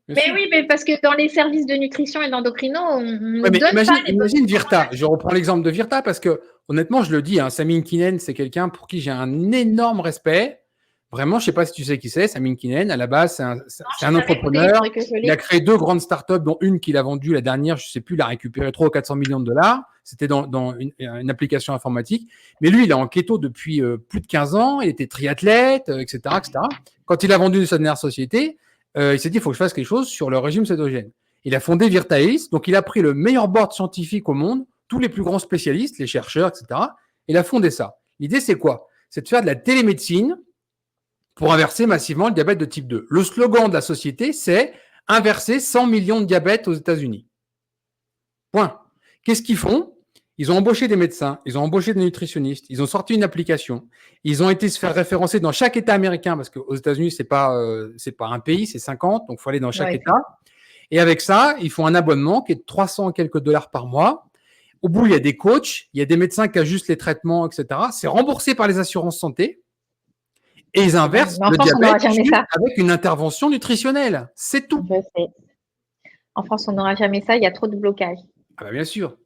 [SPEAKER 2] Mais parce que dans les services de nutrition et d'endocrino, on ne donne
[SPEAKER 1] imagine Virta. Je reprends l'exemple de Virta parce que, honnêtement, je le dis, Samin Kinen, c'est quelqu'un pour qui j'ai un énorme respect. Vraiment, je ne sais pas si tu sais qui c'est, Samin Kinen. À la base, c'est un entrepreneur. Il a créé 2 grandes startups, dont une qu'il a vendue, la dernière, je ne sais plus, il a récupéré 300 ou 400 millions de dollars. C'était dans une application informatique. Mais lui, il est en keto depuis plus de 15 ans. Il était triathlète, etc., etc. Quand il a vendu sa dernière société, il s'est dit, il faut que je fasse quelque chose sur le régime cétogène. Il a fondé Virtalis, donc il a pris le meilleur board scientifique au monde, tous les plus grands spécialistes, les chercheurs, etc. Il a fondé ça. L'idée, c'est quoi? C'est de faire de la télémédecine pour inverser massivement le diabète de type 2. Le slogan de la société, c'est inverser 100 millions de diabète aux États-Unis. Point. Qu'est-ce qu'ils font? Ils ont embauché des médecins, ils ont embauché des nutritionnistes, ils ont sorti une application, ils ont été se faire référencer dans chaque État américain, parce qu'aux États-Unis, c'est pas un pays, c'est 50, donc il faut aller dans chaque État. Et avec ça, ils font un abonnement qui est de 300 et quelques dollars par mois. Au bout, il y a des coachs, il y a des médecins qui ajustent les traitements, etc. C'est remboursé par les assurances santé. Et ils inversent
[SPEAKER 2] Mais en
[SPEAKER 1] le
[SPEAKER 2] France, on n'aura
[SPEAKER 1] diabète
[SPEAKER 2] jamais
[SPEAKER 1] juste
[SPEAKER 2] ça.
[SPEAKER 1] avec une intervention nutritionnelle. C'est tout.
[SPEAKER 2] Je sais. En France, on n'aura jamais ça. Il y a trop de blocages.
[SPEAKER 1] Ah bah bien sûr.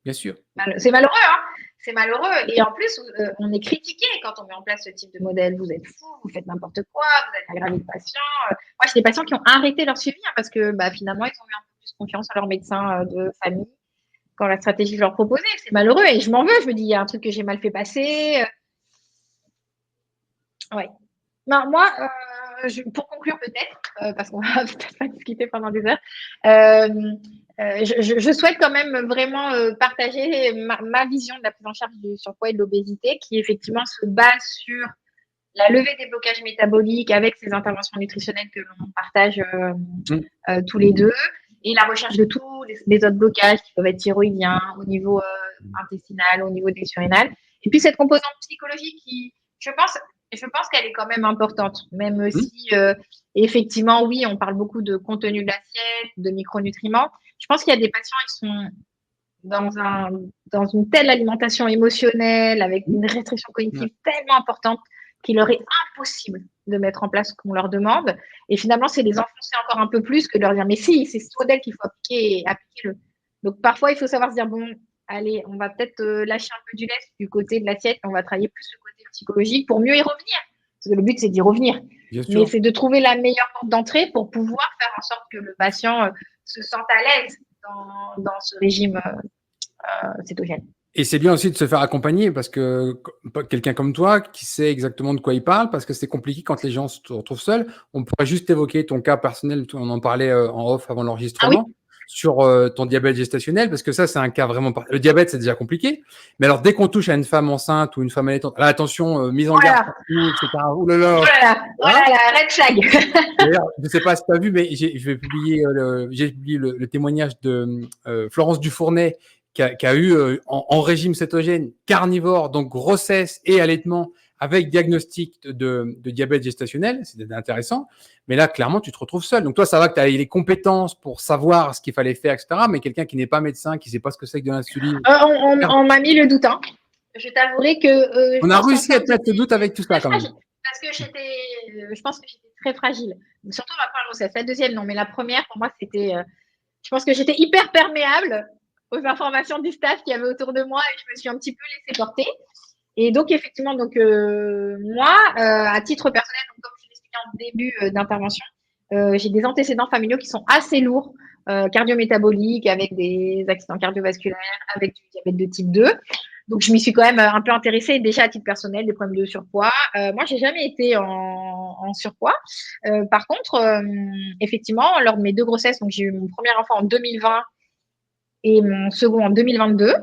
[SPEAKER 1] Bien sûr.
[SPEAKER 2] C'est malheureux, hein. C'est malheureux. Et en plus, on est critiqué quand on met en place ce type de modèle. Vous êtes fous, vous faites n'importe quoi, vous êtes aggravé de patients. Moi, j'ai des patients qui ont arrêté leur suivi parce que finalement, ils ont eu un peu plus confiance en leur médecin de famille quand la stratégie que je leur proposais. C'est malheureux et je m'en veux. Je me dis, il y a un truc que j'ai mal fait passer. Ouais. Non, moi, pour conclure peut-être, parce qu'on va peut-être pas discuter pendant des heures, je souhaite quand même vraiment partager ma vision de la prise en charge du surpoids et de l'obésité, qui effectivement se base sur la levée des blocages métaboliques avec ces interventions nutritionnelles que l'on partage tous les deux, et la recherche de tous les autres blocages qui peuvent être thyroïdiens, au niveau intestinal, au niveau des surrénales, et puis cette composante psychologique qui, je pense qu'elle est quand même importante, même si effectivement, oui, on parle beaucoup de contenu de l'assiette, de micronutriments. Je pense qu'il y a des patients, ils sont dans une telle alimentation émotionnelle, avec une restriction cognitive tellement importante qu'il leur est impossible de mettre en place ce qu'on leur demande. Et finalement, c'est les enfoncer encore un peu plus que de leur dire, mais si, c'est ce modèle qu'il faut appliquer-le. Donc parfois, il faut savoir se dire, bon, allez, on va peut-être lâcher un peu du lest du côté de l'assiette, on va travailler plus le côté psychologique pour mieux y revenir. Parce que le but, c'est d'y revenir. Mais c'est de trouver la meilleure porte d'entrée pour pouvoir faire en sorte que le patient se sente à l'aise dans ce régime cétogène.
[SPEAKER 1] Et c'est bien aussi de se faire accompagner parce que quelqu'un comme toi qui sait exactement de quoi il parle, parce que c'est compliqué quand les gens se retrouvent seuls. On pourrait juste évoquer ton cas personnel, on en parlait en off avant l'enregistrement, sur ton diabète gestationnel, parce que ça, c'est un cas vraiment... Le diabète, c'est déjà compliqué, mais alors dès qu'on touche à une femme enceinte ou une femme allaitante, là, attention, mise en garde, etc.
[SPEAKER 2] Oh là là, red flag.
[SPEAKER 1] D'ailleurs, je ne sais pas si tu as vu, mais j'ai publié le témoignage de Florence Dufournet, qui a eu en régime cétogène carnivore, donc grossesse et allaitement, avec diagnostic de diabète gestationnel. C'est intéressant. Mais là, clairement, tu te retrouves seul. Donc toi, ça va que tu as les compétences pour savoir ce qu'il fallait faire, etc. Mais quelqu'un qui n'est pas médecin, qui ne sait pas ce que c'est que de l'insuline.
[SPEAKER 2] On m'a mis le doute. Hein. Je t'avouerai que...
[SPEAKER 1] on a réussi à te mettre le doute avec tout ça, quand même.
[SPEAKER 2] Parce que je pense que j'étais très fragile. Surtout ma première grossesse. La deuxième, non. Mais la première, pour moi, c'était... je pense que j'étais hyper perméable aux informations du staff qu'il y avait autour de moi et je me suis un petit peu laissée porter. Et donc, effectivement, moi, à titre personnel, donc, comme je l'expliquais en début d'intervention, j'ai des antécédents familiaux qui sont assez lourds, cardiométaboliques, avec des accidents cardiovasculaires, avec du diabète de type 2. Donc, je m'y suis quand même un peu intéressée déjà à titre personnel, des problèmes de surpoids. Moi, j'ai jamais été en surpoids. Par contre, effectivement, lors de mes 2 grossesses, donc j'ai eu mon premier enfant en 2020 et mon second en 2022.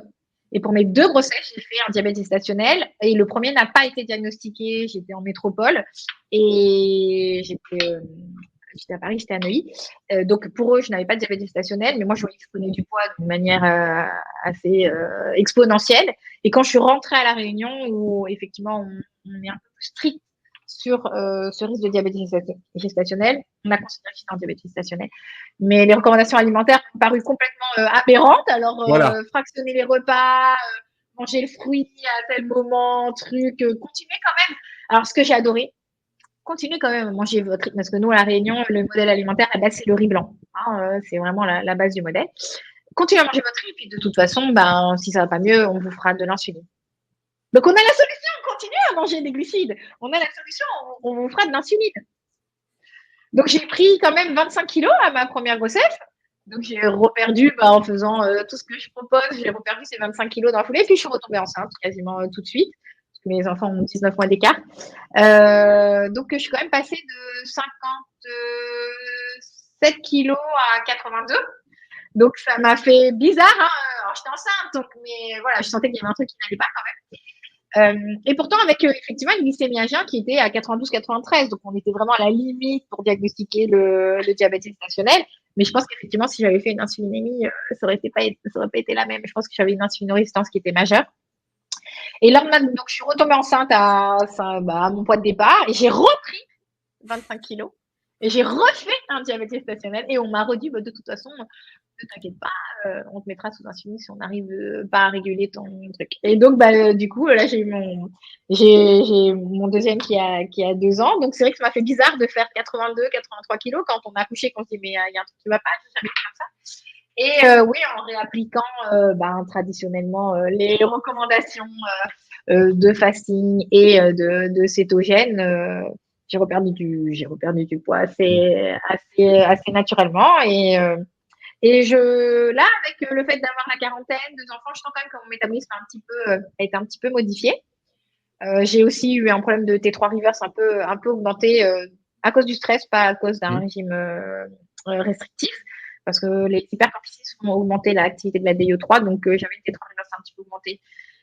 [SPEAKER 2] Et pour mes 2 grossesses, j'ai fait un diabète gestationnel. Et le premier n'a pas été diagnostiqué. J'étais en métropole et j'étais à Paris, j'étais à Neuilly. Donc pour eux, je n'avais pas de diabète gestationnel, mais moi, je voyais que je prenais du poids d'une manière assez exponentielle. Et quand je suis rentrée à La Réunion, où effectivement, on est un peu plus strict sur ce risque de diabète gestationnel, on a considéré que c'était un diabète gestationnel. Mais les recommandations alimentaires ont paru complètement aberrantes. Alors, fractionner les repas, manger le fruit à tel moment, continuer quand même. Alors, ce que j'ai adoré, continuez quand même à manger votre rythme, parce que nous, à La Réunion, le modèle alimentaire, c'est le riz blanc. Hein, c'est vraiment la base du modèle. Continuez à manger votre riz, puis de toute façon, si ça va pas mieux, on vous fera de l'insuline. Donc, on a la solution, continuez à manger des glucides. On a la solution, on vous fera de l'insuline. Donc, j'ai pris quand même 25 kilos à ma première grossesse. Donc, j'ai reperdu en faisant tout ce que je propose. J'ai reperdu ces 25 kilos dans la foulée. Puis, je suis retombée enceinte quasiment tout de suite. Parce que mes enfants ont 19 mois d'écart. Donc, je suis quand même passée de 57 kilos à 82. Donc, ça m'a fait bizarre. Hein. Alors, j'étais enceinte, mais voilà, je sentais qu'il y avait un truc qui n'allait pas quand même. Et pourtant, avec effectivement une glycémie à jeun qui était à 92-93. Donc, on était vraiment à la limite pour diagnostiquer le diabète gestationnel. Mais je pense qu'effectivement, si j'avais fait une insulinémie, ça aurait pas été la même. Je pense que j'avais une insulinorésistance qui était majeure. Et là, donc, je suis retombée enceinte à mon poids de départ et j'ai repris 25 kilos. Et j'ai refait un diabète gestationnel et on m'a redit, de toute façon, ne t'inquiète pas, on te mettra sous insuline si on n'arrive pas à réguler ton truc. Et donc, du coup, là, j'ai mon deuxième qui a 2 ans. Donc, c'est vrai que ça m'a fait bizarre de faire 82, 83 kilos quand on a accouché, qu'on se dit, mais il y a un truc qui ne va pas, j'ai jamais fait comme ça. Et oui, en réappliquant traditionnellement les recommandations de fasting et de cétogène, j'ai reperdu du poids assez naturellement. Et là, avec le fait d'avoir la quarantaine, 2 enfants, je sens quand même que mon métabolisme a été un petit peu modifié. J'ai aussi eu un problème de T3 reverse un peu augmenté à cause du stress, pas à cause d'un régime restrictif, parce que les hypercorticistes ont augmenté l'activité de la DIO3, donc j'avais une T3 reverse un petit peu augmentée.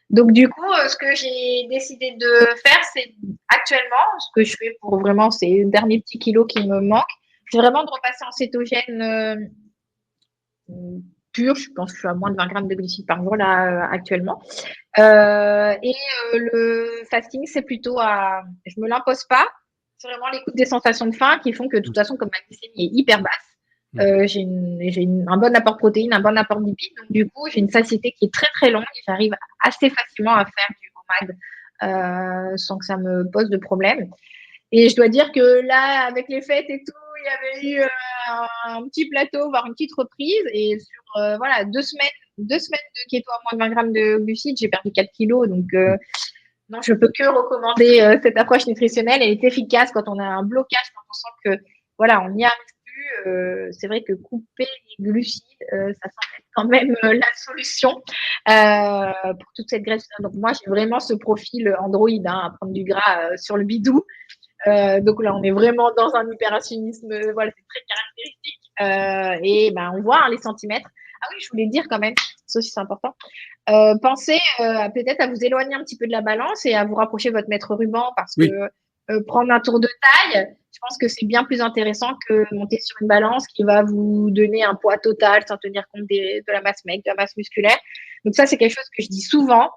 [SPEAKER 2] Donc du coup, ce que j'ai décidé de faire, c'est actuellement, ce que je fais pour vraiment ces derniers petits kilos qui me manquent, c'est vraiment de repasser en cétogène pur. Je pense que je suis à moins de 20 grammes de glucides par jour là actuellement. Le fasting, c'est plutôt je me l'impose pas. C'est vraiment l'écoute des sensations de faim qui font que de toute façon, comme ma glycémie est hyper basse, j'ai un bon apport de protéines, un bon apport de lipides. Donc, du coup, j'ai une satiété qui est très, très longue et j'arrive assez facilement à faire du OMAD sans que ça me pose de problème. Et je dois dire que là, avec les fêtes et tout, il y avait eu un petit plateau, voire une petite reprise. Et sur 2 semaines de keto à moins de 20 grammes de glucides, j'ai perdu 4 kilos. Donc, non, je peux que recommander cette approche nutritionnelle. Elle est efficace quand on a un blocage, quand on sent que, voilà, on n'y arrive plus. C'est vrai que couper les glucides, ça semble être quand même la solution pour toute cette graisse. Donc, moi, j'ai vraiment ce profil Android, à prendre du gras sur le bidou. Donc là, on est vraiment dans un hyperinsulinisme, voilà, c'est très caractéristique. On voit les centimètres. Ah oui, je voulais dire quand même, ça aussi c'est important. Pensez peut-être à vous éloigner un petit peu de la balance et à vous rapprocher de votre mètre ruban parce que prendre un tour de taille, je pense que c'est bien plus intéressant que monter sur une balance qui va vous donner un poids total sans tenir compte de la masse maigre, de la masse musculaire. Donc ça, c'est quelque chose que je dis souvent.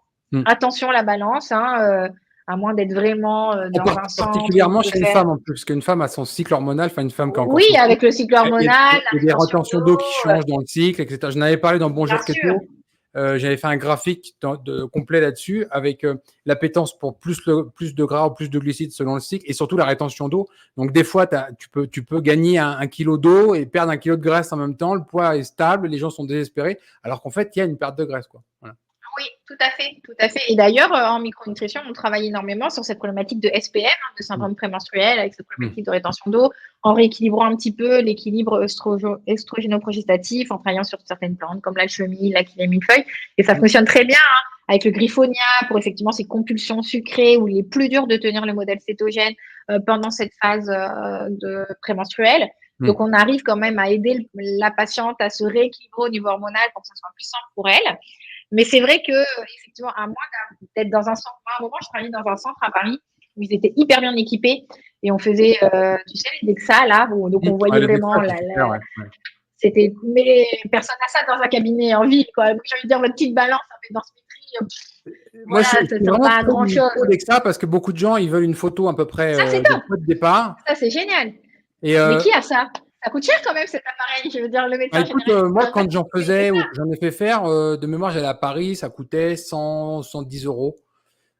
[SPEAKER 2] Attention à la balance, à moins d'être vraiment dans un centre.
[SPEAKER 1] Particulièrement chez une femme en plus, parce qu'une femme a son cycle hormonal, enfin une femme qui a encore
[SPEAKER 2] son avec le cycle hormonal,
[SPEAKER 1] il y a des retentions d'eau qui changent dans le cycle, etc. Je n'avais parlé dans Bonjour Keto. J'avais fait un graphique complet là-dessus avec l'appétence pour plus de gras ou plus de glucides selon le cycle et surtout la rétention d'eau. Donc des fois, tu peux gagner un kilo d'eau et perdre 1 kilo de graisse en même temps. Le poids est stable, les gens sont désespérés, alors qu'en fait, il y a une perte de graisse, quoi. Voilà.
[SPEAKER 2] Oui, tout à fait, tout à fait. Et d'ailleurs, en micronutrition, on travaille énormément sur cette problématique de SPM, de syndrome prémenstruel, avec cette problématique de rétention d'eau, en rééquilibrant un petit peu l'équilibre estrogénoprogestatif, en travaillant sur certaines plantes comme l'alchimie, l'aquilée millefeuille. Et ça fonctionne très bien avec le griffonia pour effectivement ces compulsions sucrées où il est plus dur de tenir le modèle cétogène pendant cette phase de prémenstruelle. Donc, on arrive quand même à aider la patiente à se rééquilibrer au niveau hormonal pour que ça soit plus simple pour elle. Mais c'est vrai que, effectivement, à moins d'être dans un centre, à un moment, je travaillais dans un centre à Paris où ils étaient hyper bien équipés et on faisait, tu sais, les DEXA, là, donc on voyait vraiment c'était, mais personne n'a ça dans un cabinet en ville, quoi. J'ai envie de dire, votre petite balance, dans ce métri,
[SPEAKER 1] moi,
[SPEAKER 2] ça ne sert pas à grand chose.
[SPEAKER 1] Avec ça, parce que beaucoup de gens, ils veulent une photo à peu près
[SPEAKER 2] de
[SPEAKER 1] départ.
[SPEAKER 2] Ça, c'est génial. Mais qui a ça? Ça coûte cher quand même cet appareil, je veux dire, le médecin généraliste.
[SPEAKER 1] Moi, quand j'en faisais ou que j'en ai fait faire, de mémoire, j'allais à Paris, ça coûtait 110 euros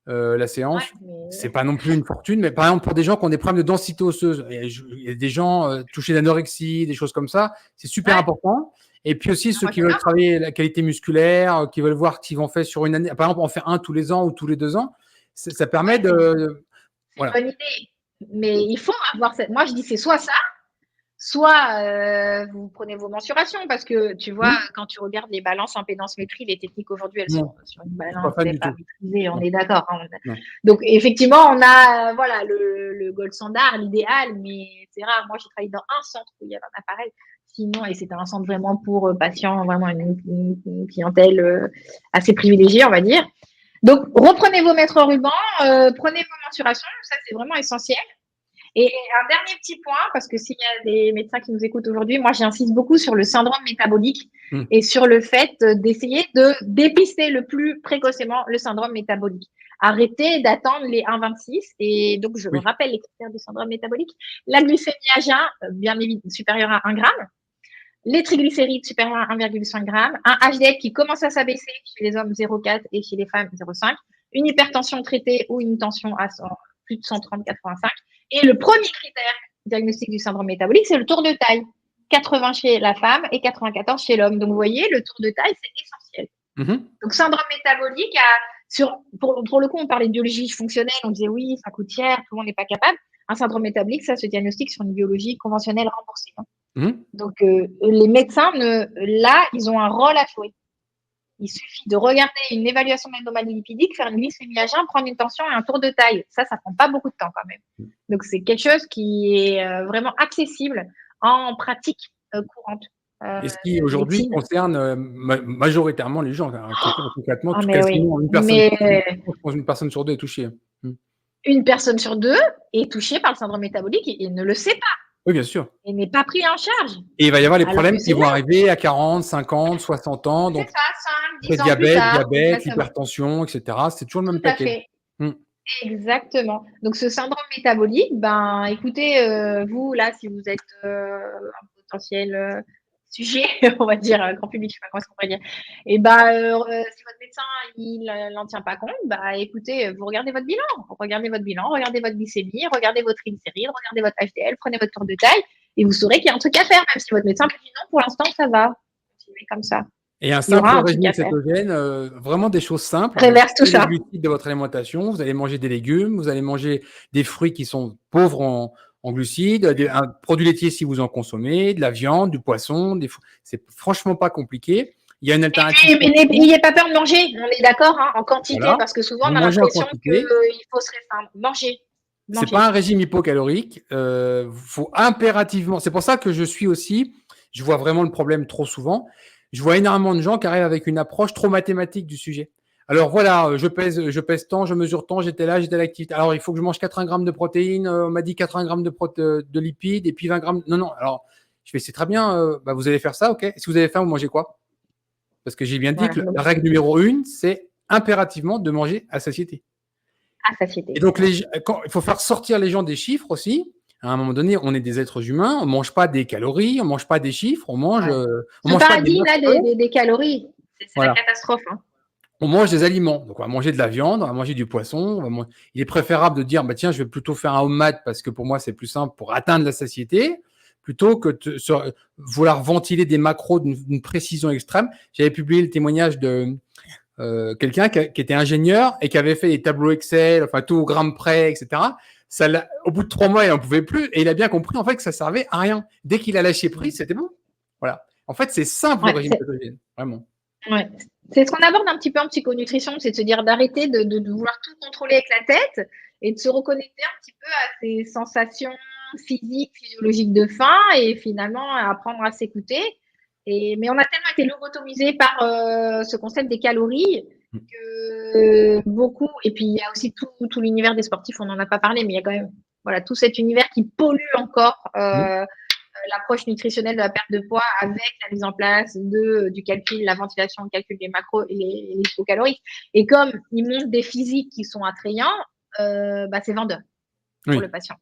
[SPEAKER 1] la séance. C'est pas non plus une fortune, mais par exemple, pour des gens qui ont des problèmes de densité osseuse, il y a des gens touchés d'anorexie, des choses comme ça, c'est super important. Et puis aussi, ceux qui veulent travailler la qualité musculaire, qui veulent voir ce qu'ils vont faire sur une année, par exemple, en faire un tous les ans ou tous les 2 ans, ça permet de.
[SPEAKER 2] Voilà. C'est une bonne idée. Mais il faut avoir cette. Moi, je dis c'est soit ça, soit vous prenez vos mensurations parce que tu vois, quand tu regardes les balances impédance-métrie, les techniques aujourd'hui, elles sont sur une balance pas maîtrisée, on est d'accord. Donc, effectivement, on a le gold standard, l'idéal, mais c'est rare. Moi, j'ai travaillé dans un centre où il y avait un appareil. Sinon, et c'était un centre vraiment pour patients, vraiment une clientèle assez privilégiée, on va dire. Donc, reprenez vos mètres rubans, prenez vos mensurations, ça c'est vraiment essentiel. Et un dernier petit point, parce que s'il y a des médecins qui nous écoutent aujourd'hui, moi j'insiste beaucoup sur le syndrome métabolique et sur le fait d'essayer de dépister le plus précocement le syndrome métabolique. Arrêtez d'attendre les 1,26 et donc je rappelle les critères du syndrome métabolique. La glycémie à jeun, bien évidemment supérieure à 1 gramme. les triglycérides supérieurs à 1,5 g, un HDL qui commence à s'abaisser chez les hommes 0,4 et chez les femmes 0,5, une hypertension traitée ou une tension à plus de 130-85. Et le premier critère diagnostic du syndrome métabolique, c'est le tour de taille. 80 chez la femme et 94 chez l'homme. Donc, vous voyez, le tour de taille, c'est essentiel. Donc, syndrome métabolique, pour le coup, on parlait de biologie fonctionnelle, on disait oui, ça coûte cher, tout le monde n'est pas capable. Un syndrome métabolique, ça se diagnostique sur une biologie conventionnelle remboursée. Donc, les médecins, là, ils ont un rôle à jouer. Il suffit de regarder une évaluation d'anomalie lipidique, faire une glycémie à jeun, prendre une tension et un tour de taille. Ça prend pas beaucoup de temps quand même. Donc, c'est quelque chose qui est vraiment accessible en pratique courante.
[SPEAKER 1] Et ce qui aujourd'hui concerne majoritairement les gens. Concrètement, quasiment une personne sur deux est touchée.
[SPEAKER 2] Une personne sur deux est touchée par le syndrome métabolique et ne le sait pas.
[SPEAKER 1] Oui, bien sûr.
[SPEAKER 2] Et n'est pas pris en charge.
[SPEAKER 1] Et il va y avoir les problèmes qui vont arriver à 40, 50, 60 ans. Donc,
[SPEAKER 2] c'est ça, 5, 10 ans
[SPEAKER 1] diabète, hypertension, etc. C'est toujours le même paquet.
[SPEAKER 2] Exactement. Donc, ce syndrome métabolique, écoutez, vous, là, si vous êtes un potentiel sujet, on va dire, grand public, je sais pas comment est-ce qu'on pourrait dire, et si votre médecin, il n'en tient pas compte, écoutez, vous regardez votre bilan, regardez votre glycémie, regardez votre triglycérides, regardez votre HDL, prenez votre tour de taille, et vous saurez qu'il y a un truc à faire, même si votre médecin vous dit non, pour l'instant, ça va. Continuez comme ça.
[SPEAKER 1] Et un simple régime cétogène, vraiment des choses simples.
[SPEAKER 2] Réverse tout ça.
[SPEAKER 1] Les glucides de votre alimentation, vous allez manger des légumes, vous allez manger des fruits qui sont pauvres en glucides, un produit laitier si vous en consommez, de la viande, du poisson, c'est franchement pas compliqué. Il y a une alternative.
[SPEAKER 2] Mais n'ayez pas peur de manger, on est d'accord, en quantité, parce que souvent on a l'impression qu'il faut se restreindre. Manger.
[SPEAKER 1] C'est pas un régime hypocalorique. Faut impérativement. C'est pour ça que je vois vraiment le problème trop souvent. Je vois énormément de gens qui arrivent avec une approche trop mathématique du sujet. Alors voilà, je pèse tant, je mesure tant, j'étais là, j'étais à l'activité. Alors il faut que je mange 80 grammes de protéines, on m'a dit 80 grammes de lipides et puis 20 grammes. Non. Alors je fais, c'est très bien, vous allez faire ça, ok. Et si vous avez faim, vous mangez quoi? Parce que j'ai bien dit que la règle numéro 1, c'est impérativement de manger à satiété.
[SPEAKER 2] À satiété.
[SPEAKER 1] Et donc il faut faire sortir les gens des chiffres aussi. À un moment donné, on est des êtres humains, on ne mange pas des calories, on ne mange pas des chiffres, on mange.
[SPEAKER 2] On mange pas des calories, c'est la catastrophe.
[SPEAKER 1] On mange des aliments, donc on va manger de la viande, on va manger du poisson. Il est préférable de dire, tiens, je vais plutôt faire un homemade parce que pour moi c'est plus simple pour atteindre la satiété, plutôt que de vouloir ventiler des macros d'une précision extrême. J'avais publié le témoignage de quelqu'un qui était ingénieur et qui avait fait des tableaux Excel, enfin tout au gramme près, etc. Au bout de 3 mois, il n'en pouvait plus et il a bien compris en fait que ça servait à rien. Dès qu'il a lâché prise, c'était bon. Voilà. En fait, c'est simple le régime cétogène, vraiment.
[SPEAKER 2] Ouais. C'est ce qu'on aborde un petit peu en psychonutrition, c'est de se dire d'arrêter de vouloir tout contrôler avec la tête et de se reconnecter un petit peu à ces sensations physiques, physiologiques de faim et finalement apprendre à s'écouter. Mais on a tellement été lobotomisé par ce concept des calories que beaucoup, et puis il y a aussi tout l'univers des sportifs, on n'en a pas parlé, mais il y a quand même tout cet univers qui pollue encore l'approche nutritionnelle de la perte de poids avec la mise en place du calcul, la ventilation, le calcul des macros et les hypocaloriques. Et comme ils montrent des physiques qui sont attrayants, c'est vendeur pour le patient.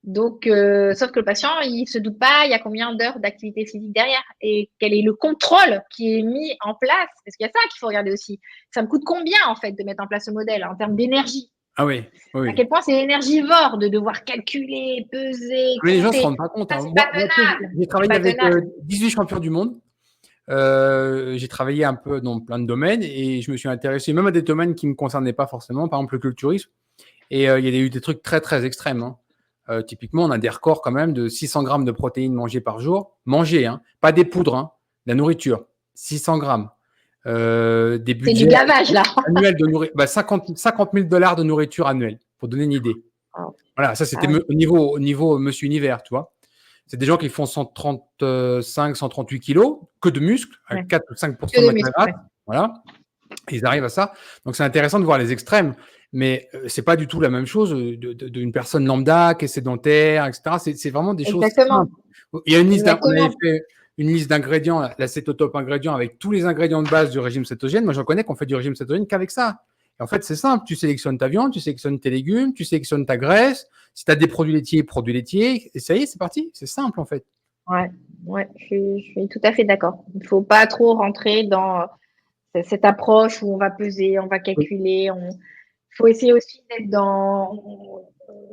[SPEAKER 2] Donc, sauf que le patient, il se doute pas, il y a combien d'heures d'activité physique derrière et quel est le contrôle qui est mis en place. Parce qu'il y a ça qu'il faut regarder aussi. Ça me coûte combien, en fait, de mettre en place ce modèle en termes d'énergie?
[SPEAKER 1] Ah oui.
[SPEAKER 2] À quel point c'est énergivore de devoir calculer, peser.
[SPEAKER 1] Mais les gens ne se rendent pas compte. J'ai travaillé avec 18 champions du monde. J'ai travaillé un peu dans plein de domaines et je me suis intéressé même à des domaines qui ne me concernaient pas forcément, par exemple le culturisme. Et il y a eu des trucs très, très extrêmes. Typiquement, on a des records quand même de 600 grammes de protéines mangées par jour. Mangées, pas des poudres, la nourriture. 600 grammes. Des budgets
[SPEAKER 2] c'est du gavage, là.
[SPEAKER 1] annuels de nourriture. 50 000 $ de nourriture annuelle, pour donner une idée. Voilà, ça c'était au niveau Monsieur Univers, tu vois. C'est des gens qui font 135, 138 kilos, que de muscles, avec 4 ou 5% de matière grasse. Voilà. Ils arrivent à ça. Donc c'est intéressant de voir les extrêmes. Mais c'est pas du tout la même chose d'une personne lambda qui est sédentaire, etc. C'est vraiment des choses simples. Il y a une liste on avait fait une liste d'ingrédients, la cétotop ingrédients avec tous les ingrédients de base du régime cétogène. Moi, j'en connais qu'on fait du régime cétogène qu'avec ça. Et en fait, c'est simple. Tu sélectionnes ta viande, tu sélectionnes tes légumes, tu sélectionnes ta graisse. Si tu as des produits laitiers, et ça y est, c'est parti. C'est simple, en fait.
[SPEAKER 2] Ouais. Ouais, je suis tout à fait d'accord. Il ne faut pas trop rentrer dans cette approche où on va peser, on va
[SPEAKER 1] Oui.
[SPEAKER 2] calculer. Il faut essayer aussi d'être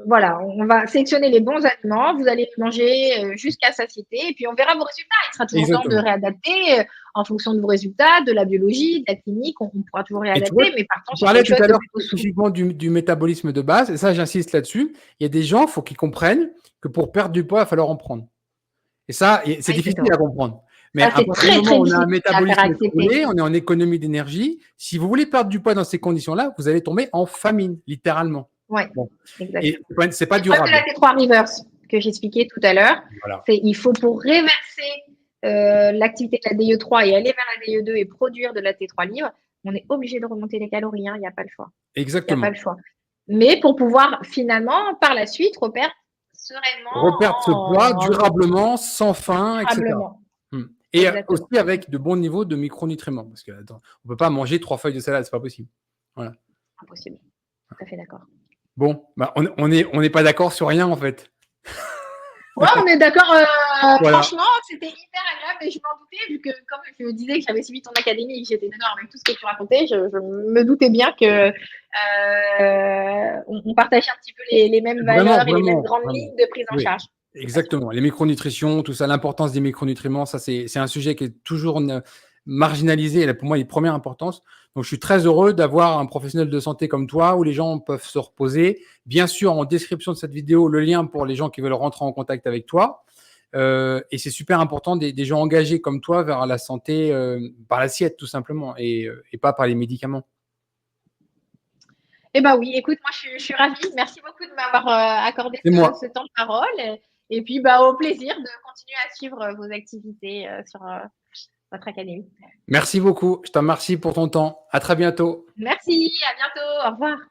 [SPEAKER 2] voilà, on va sélectionner les bons aliments. Vous allez manger jusqu'à satiété et puis on verra vos résultats. Il sera toujours temps de
[SPEAKER 1] Exactement.
[SPEAKER 2] réadapter en fonction de vos résultats, de la biologie, de la clinique. On pourra toujours
[SPEAKER 1] Et tu vois,
[SPEAKER 2] réadapter, mais partons
[SPEAKER 1] tu
[SPEAKER 2] sur
[SPEAKER 1] parlais
[SPEAKER 2] quelque
[SPEAKER 1] tout
[SPEAKER 2] chose
[SPEAKER 1] à
[SPEAKER 2] de
[SPEAKER 1] l'heure
[SPEAKER 2] plutôt souple.
[SPEAKER 1] spécifiquement du métabolisme de base, et ça, j'insiste là-dessus. Il y a des gens, il faut qu'ils comprennent que pour perdre du poids, il va falloir en prendre. Et ça, c'est
[SPEAKER 2] Ouais,
[SPEAKER 1] difficile à
[SPEAKER 2] exactement.
[SPEAKER 1] comprendre. Mais
[SPEAKER 2] Ça,
[SPEAKER 1] à
[SPEAKER 2] c'est
[SPEAKER 1] partir du
[SPEAKER 2] très,
[SPEAKER 1] moment
[SPEAKER 2] très
[SPEAKER 1] où on a un
[SPEAKER 2] difficile à faire
[SPEAKER 1] métabolisme
[SPEAKER 2] accepter.
[SPEAKER 1] écroulé, on est en économie d'énergie, si vous voulez perdre du poids dans ces conditions-là, vous allez tomber en famine, littéralement.
[SPEAKER 2] Ouais,
[SPEAKER 1] Bon. Et
[SPEAKER 2] exactement.
[SPEAKER 1] c'est pas
[SPEAKER 2] Le problème de
[SPEAKER 1] durable.
[SPEAKER 2] la T3 reverse que j'expliquais tout à l'heure,
[SPEAKER 1] Voilà.
[SPEAKER 2] c'est il faut pour réverser l'activité de la DE3 et aller vers la DE2 et produire de la T3 libre, on est obligé de remonter les calories, hein, il n'y a pas le choix. Il n'y a pas
[SPEAKER 1] Exactement.
[SPEAKER 2] le choix. Mais pour pouvoir finalement, par la suite, reperdre sereinement,
[SPEAKER 1] Reperdre ce poids durablement, sans faim, etc.
[SPEAKER 2] durablement.
[SPEAKER 1] Hmm. Et aussi
[SPEAKER 2] Exactement.
[SPEAKER 1] avec de bons niveaux de micronutriments. Parce que, attends, on ne peut pas manger 3 feuilles de salade, c'est pas possible. Voilà.
[SPEAKER 2] Impossible. Tout à fait d'accord.
[SPEAKER 1] Bon, bah, on n'est pas d'accord sur rien, en fait.
[SPEAKER 2] Ouais, on est d'accord.
[SPEAKER 1] Voilà.
[SPEAKER 2] Franchement, c'était hyper agréable et je m'en doutais, vu que, comme je me disais que j'avais suivi ton académie et que j'étais d'accord avec tout ce que tu racontais, je me doutais bien que on partageait un petit peu les mêmes
[SPEAKER 1] Vraiment,
[SPEAKER 2] valeurs et les mêmes
[SPEAKER 1] vraiment,
[SPEAKER 2] grandes
[SPEAKER 1] vraiment.
[SPEAKER 2] lignes de prise en
[SPEAKER 1] Oui,
[SPEAKER 2] charge. C'est passionnant.
[SPEAKER 1] exactement. Les micronutritions, tout ça, l'importance des micronutriments, ça, c'est un sujet qui est toujours marginalisé. Et pour moi, il est de première importance. Donc, je suis très heureux d'avoir un professionnel de santé comme toi où les gens peuvent se reposer. Bien sûr, en description de cette vidéo, le lien pour les gens qui veulent rentrer en contact avec toi. Et c'est super important des gens engagés comme toi vers la santé par l'assiette, tout simplement, et pas par les médicaments.
[SPEAKER 2] Eh ben oui, écoute, moi je suis ravie. Merci beaucoup de m'avoir accordé
[SPEAKER 1] C'est moi.
[SPEAKER 2] ce temps de parole. Et puis, bah, au plaisir de continuer à suivre vos activités sur votre académie.
[SPEAKER 1] Merci beaucoup. Je te remercie pour ton temps. À très bientôt.
[SPEAKER 2] Merci, à bientôt. Au revoir.